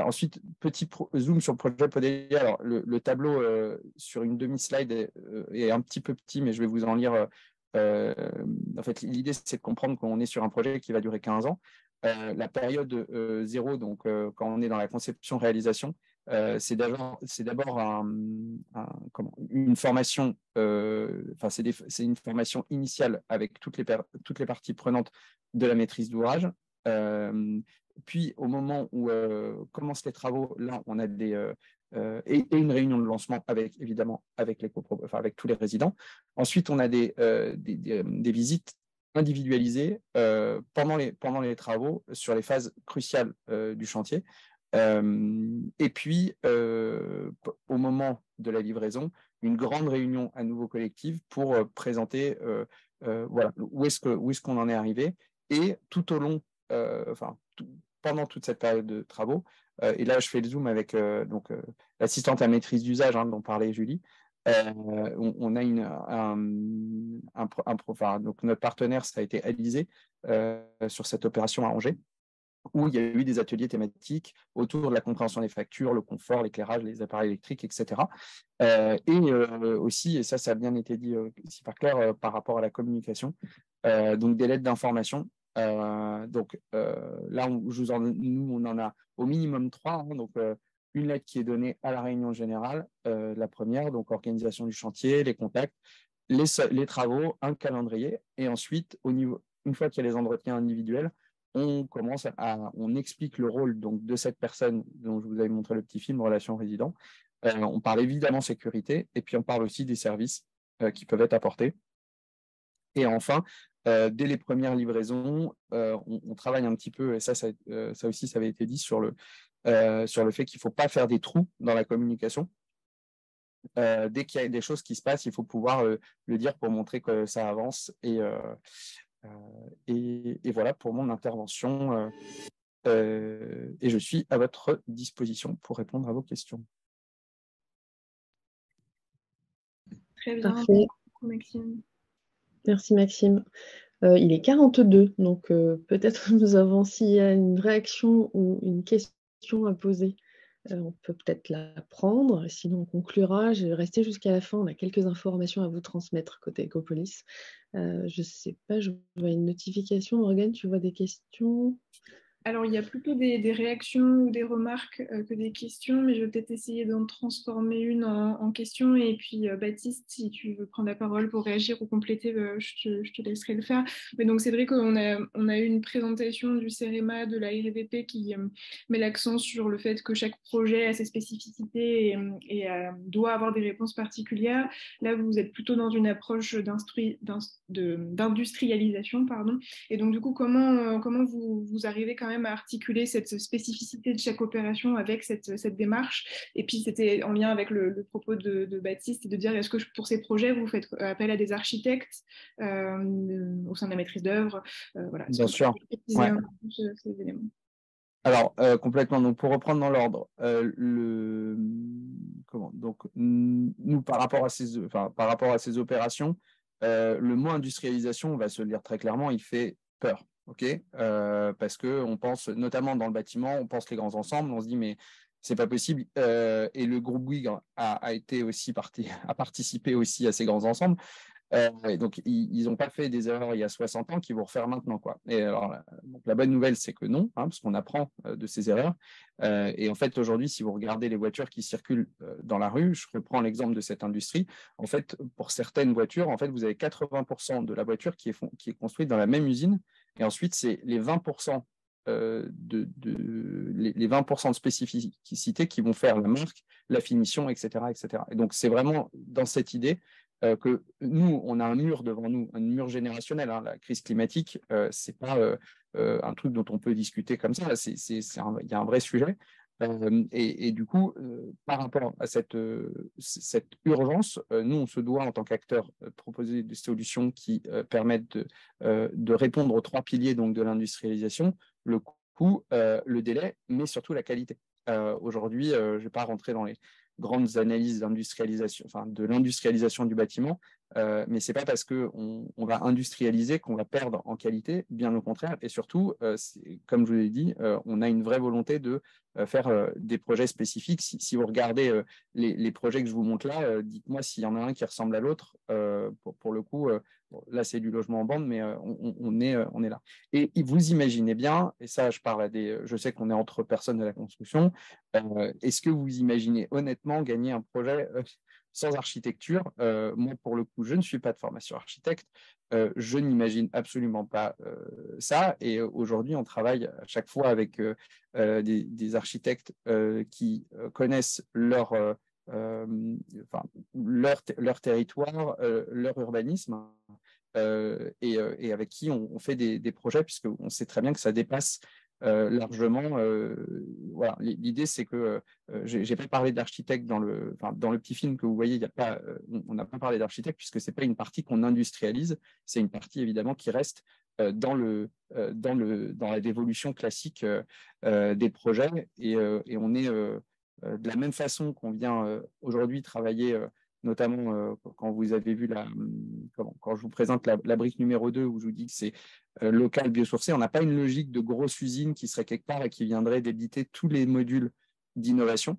Ensuite, petit zoom sur le projet Podelia. Alors, le tableau sur une demi-slide est un petit peu petit, mais je vais vous en lire. En fait, l'idée, c'est de comprendre qu'on est sur un projet qui va durer 15 ans. La période 0, donc quand on est dans la conception-réalisation, c'est d'abord une formation, c'est une formation initiale avec toutes les parties prenantes de la maîtrise d'ouvrage. Puis, au moment où commencent les travaux, là, on a et une réunion de lancement évidemment avec tous les résidents. Ensuite, on a des visites individualisées pendant les travaux sur les phases cruciales du chantier. Et puis, au moment de la livraison, une grande réunion à nouveau collective pour présenter voilà, où est-ce qu'on en est arrivé. Et tout au long, pendant toute cette période de travaux, et là je fais le zoom avec l'assistante à maîtrise d'usage dont parlait Julie, on a donc notre partenaire, ça a été Alizé sur cette opération à Angers, où il y a eu des ateliers thématiques autour de la compréhension des factures, le confort, l'éclairage, les appareils électriques, etc. Aussi, et ça a bien été dit ici par Claire, par rapport à la communication, donc des lettres d'information. Là, nous, on en a au minimum 3. Donc, une lettre qui est donnée à la réunion générale, la première, donc organisation du chantier, les contacts, les travaux, un calendrier. Et ensuite, une fois qu'il y a les entretiens individuels, on explique le rôle donc, de cette personne dont je vous avais montré le petit film, relation résident. On parle évidemment sécurité, et puis on parle aussi des services qui peuvent être apportés. Et enfin, dès les premières livraisons, on travaille un petit peu, et ça aussi, ça avait été dit sur le fait qu'il ne faut pas faire des trous dans la communication. dès qu'il y a des choses qui se passent, il faut pouvoir le dire pour montrer que ça avance. Et voilà pour mon intervention. Et je suis à votre disposition pour répondre à vos questions. Très bien. Parfait. Maxime. Merci Maxime. Il est 42, donc peut-être nous avons, s'il y a une réaction ou une question à poser, on peut peut-être la prendre. Sinon, on conclura. Je vais rester jusqu'à la fin. On a quelques informations à vous transmettre côté Ecopolis. Je ne sais pas, je vois une notification. Morgane, tu vois des questions? Alors, il y a plutôt des réactions ou des remarques que des questions, mais je vais peut-être essayer d'en transformer une en question. Et puis, Baptiste, si tu veux prendre la parole pour réagir ou compléter, je te laisserai le faire. Mais donc, c'est vrai qu'on a eu une présentation du CEREMA, de la REVP, qui met l'accent sur le fait que chaque projet a ses spécificités et doit avoir des réponses particulières. Là, vous êtes plutôt dans une approche d'industrialisation, pardon. Et donc, du coup, comment vous arrivez quand même à articuler cette spécificité de chaque opération avec cette démarche? Et puis, c'était en lien avec le propos de Baptiste, et de dire, est-ce que pour ces projets, vous faites appel à des architectes au sein de la maîtrise d'œuvre? Voilà. Bien sûr. Ouais. Un peu ces éléments. Alors, complètement. Donc, pour reprendre dans l'ordre, donc, nous, par rapport à ces opérations, le mot industrialisation, on va se le dire très clairement, il fait peur. Okay, parce qu'on pense, notamment dans le bâtiment, on pense les grands ensembles, on se dit mais c'est pas possible. Et le groupe Bouygues a participé aussi à ces grands ensembles. Et donc, ils n'ont pas fait des erreurs il y a 60 ans qu'ils vont refaire maintenant, quoi. Et alors, donc, la bonne nouvelle, c'est que non, parce qu'on apprend de ces erreurs. Et en fait, aujourd'hui, si vous regardez les voitures qui circulent dans la rue, je reprends l'exemple de cette industrie. En fait, pour certaines voitures, en fait, vous avez 80% de la voiture qui est construite dans la même usine. Et ensuite, c'est les 20% les 20% de spécificité qui vont faire la marque, la finition, etc., etc. Et donc, c'est vraiment dans cette idée que nous, on a un mur devant nous, un mur générationnel. La crise climatique, c'est pas un truc dont on peut discuter comme ça. Il y a un vrai sujet. Et du coup, par rapport à cette urgence, nous, on se doit, en tant qu'acteur, proposer des solutions qui permettent de répondre aux 3 piliers donc, de l'industrialisation, le coût, le délai, mais surtout la qualité. Aujourd'hui, je ne vais pas rentrer dans les grandes analyses d'industrialisation, de l'industrialisation du bâtiment, mais ce n'est pas parce qu'on va industrialiser qu'on va perdre en qualité, bien au contraire. Et surtout, comme je vous l'ai dit, on a une vraie volonté de faire des projets spécifiques. Si vous regardez les projets que je vous montre là, dites-moi s'il y en a un qui ressemble à l'autre. Pour le coup, là, c'est du logement en bande, mais on est là. Et vous imaginez bien, et ça, je sais qu'on est entre personnes de la construction, est-ce que vous imaginez honnêtement gagner un projet sans architecture? Moi, pour le coup, je ne suis pas de formation architecte. Je n'imagine absolument pas ça. Et aujourd'hui, on travaille à chaque fois avec des architectes qui connaissent leur territoire, leur urbanisme, et avec qui on fait des projets, puisqu'on sait très bien que ça dépasse largement. Voilà. L'idée, c'est que je n'ai pas parlé d'architecte dans le petit film que vous voyez. On n'a pas parlé d'architecte, puisque ce n'est pas une partie qu'on industrialise, c'est une partie évidemment qui reste dans la dévolution classique des projets. Et on est de la même façon qu'on vient aujourd'hui travailler, notamment quand vous avez vu quand je vous présente la brique numéro 2, où je vous dis que c'est local, biosourcé. On n'a pas une logique de grosse usine qui serait quelque part et qui viendrait d'éditer tous les modules d'innovation,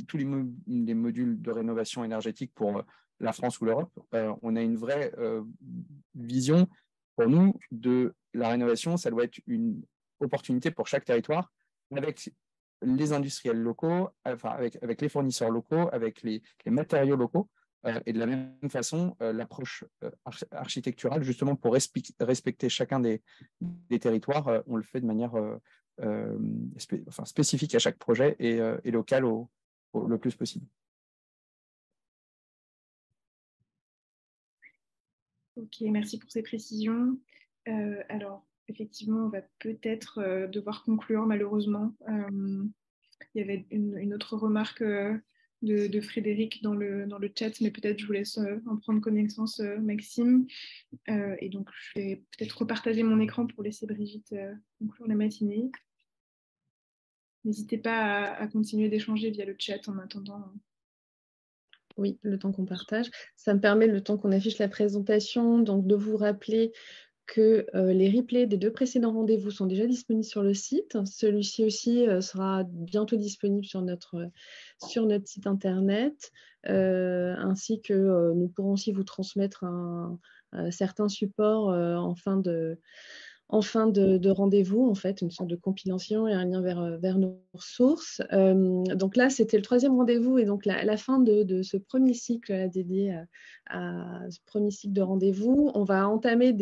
tous les modules de rénovation énergétique pour la France ou l'Europe. On a une vraie vision pour nous de la rénovation. Ça doit être une opportunité pour chaque territoire, avec les industriels locaux, avec les fournisseurs locaux, avec les matériaux locaux. Et de la même façon, l'approche architecturale, justement pour respecter chacun des territoires, on le fait de manière spécifique à chaque projet et local le plus possible. Ok, merci pour ces précisions. Alors, effectivement, on va peut-être devoir conclure, malheureusement. Il y avait une autre remarque de Frédéric dans le chat, mais peut-être je vous laisse en prendre connaissance, Maxime. Et donc, je vais peut-être repartager mon écran pour laisser Brigitte conclure la matinée. N'hésitez pas à continuer d'échanger via le chat en attendant. Oui, le temps qu'on partage. Ça me permet, le temps qu'on affiche la présentation, donc de vous rappeler que les replays des 2 précédents rendez-vous sont déjà disponibles sur le site. Celui-ci aussi sera bientôt disponible sur notre site internet, ainsi que nous pourrons aussi vous transmettre certains supports en fin de rendez-vous, en fait, une sorte de compilation et un lien vers nos ressources. Donc là, c'était le 3e rendez-vous et donc la fin de ce premier cycle dédié à ce premier cycle de rendez-vous. On va entamer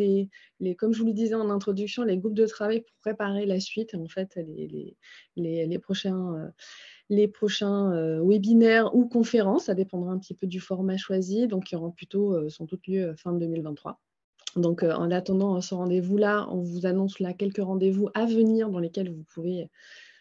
comme je vous le disais en introduction, les groupes de travail pour préparer la suite, en fait, les prochains webinaires ou conférences, ça dépendra un petit peu du format choisi, donc qui auront plutôt sans doute lieu fin 2023. Donc, en attendant ce rendez-vous-là, on vous annonce là quelques rendez-vous à venir dans lesquels vous pouvez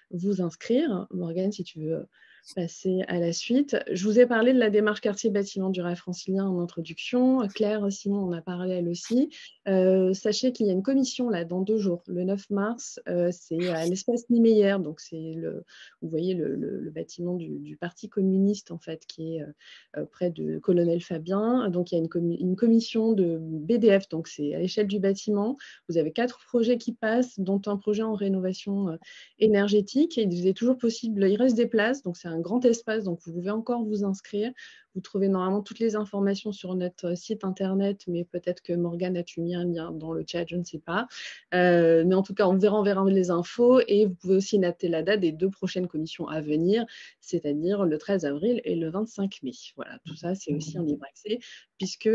vous inscrire. Morgane, si tu veux passer à la suite. Je vous ai parlé de la démarche quartier bâtiment du rail francilien en introduction. Claire, Simon en a parlé elle aussi. Sachez qu'il y a une commission là dans 2 jours, le 9 mars. C'est à l'espace Niemeyer, donc c'est vous voyez le bâtiment du Parti communiste en fait, qui est près de Colonel Fabien. Donc il y a une commission de BDF, donc c'est à l'échelle du bâtiment. Vous avez 4 projets qui passent, dont un projet en rénovation énergétique. Et il est toujours possible, il reste des places, donc c'est un grand espace, donc vous pouvez encore vous inscrire. Vous trouvez normalement toutes les informations sur notre site internet, mais peut-être que Morgane a-tu mis un lien dans le chat, je ne sais pas. Mais en tout cas, on verra les infos et vous pouvez aussi noter la date des 2 prochaines commissions à venir, c'est-à-dire le 13 avril et le 25 mai. Voilà, tout ça, c'est aussi en libre accès, puisque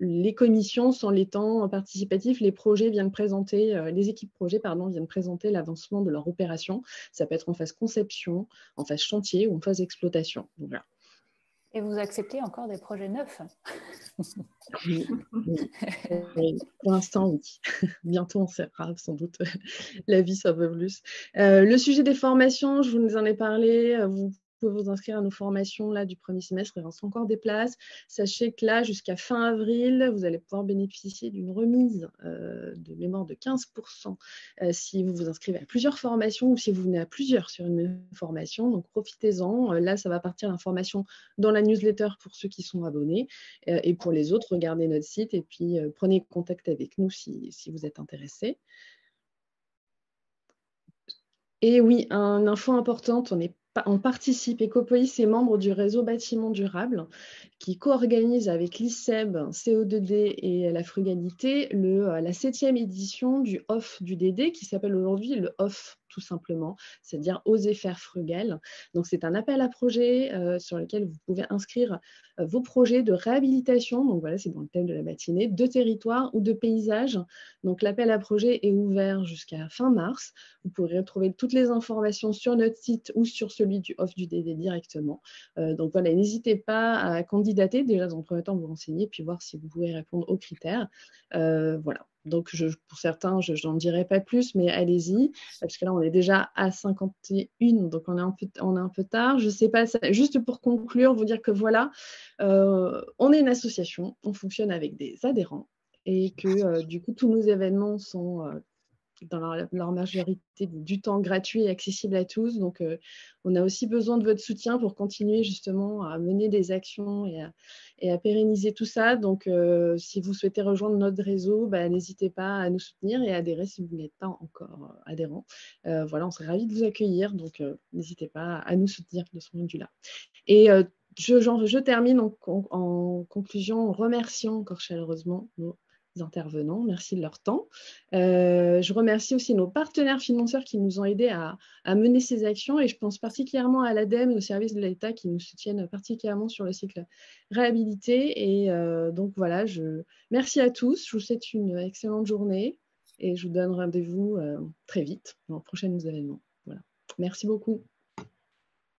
les commissions sont les temps participatifs, les projets viennent présenter, les équipes projets viennent présenter l'avancement de leur opération. Ça peut être en phase conception, en phase chantier ou en phase exploitation. Voilà. Et vous acceptez encore des projets neufs? Oui. Pour l'instant, oui. Bientôt, on saura sans doute la vie, ça peut plus. Le sujet des formations, je vous en ai parlé. Vous pouvez vous inscrire à nos formations là, du premier semestre, il reste encore des places. Sachez que là, jusqu'à fin avril, vous allez pouvoir bénéficier d'une remise de mémoire de 15% si vous vous inscrivez à plusieurs formations ou si vous venez à plusieurs sur une même formation. Donc, profitez-en. Là, ça va partir l'information dans la newsletter pour ceux qui sont abonnés. Et pour les autres, regardez notre site et puis prenez contact avec nous si vous êtes intéressés. Et oui, une info importante, on participe, Ecopolis est membre du réseau Bâtiment Durable qui co-organise avec l'ICEB, CO2D et la Frugalité la 7e édition du OFF du DD qui s'appelle aujourd'hui le OFF tout simplement, c'est-à-dire oser faire frugal. Donc c'est un appel à projet sur lequel vous pouvez inscrire vos projets de réhabilitation, donc voilà, c'est dans le thème de la matinée, de territoire ou de paysage. Donc l'appel à projet est ouvert jusqu'à fin mars. Vous pourrez retrouver toutes les informations sur notre site ou sur celui du OFF du DD directement. Donc voilà, n'hésitez pas à candidater, déjà dans le premier temps vous renseigner, puis voir si vous pouvez répondre aux critères. Voilà. Donc, pour certains, je n'en dirai pas plus, mais allez-y, parce que là, on est déjà à 51, donc on est un peu tard. Je ne sais pas, juste pour conclure, vous dire que voilà, on est une association, on fonctionne avec des adhérents, et que du coup, tous nos événements sont dans leur majorité du temps gratuit et accessible à tous. Donc, on a aussi besoin de votre soutien pour continuer justement à mener des actions et à pérenniser tout ça. Donc, si vous souhaitez rejoindre notre réseau, n'hésitez pas à nous soutenir et à adhérer si vous n'êtes pas encore adhérent. Voilà, on serait ravis de vous accueillir. Donc, n'hésitez pas à nous soutenir de ce point de vue-là. Et je termine en conclusion en remerciant encore chaleureusement nos intervenants, merci de leur temps. Je remercie aussi nos partenaires financeurs qui nous ont aidés à mener ces actions et je pense particulièrement à l'ADEME et aux services de l'État qui nous soutiennent particulièrement sur le cycle réhabilité. Et donc voilà, merci à tous, je vous souhaite une excellente journée et je vous donne rendez-vous très vite dans les prochains événements. Voilà. Merci beaucoup.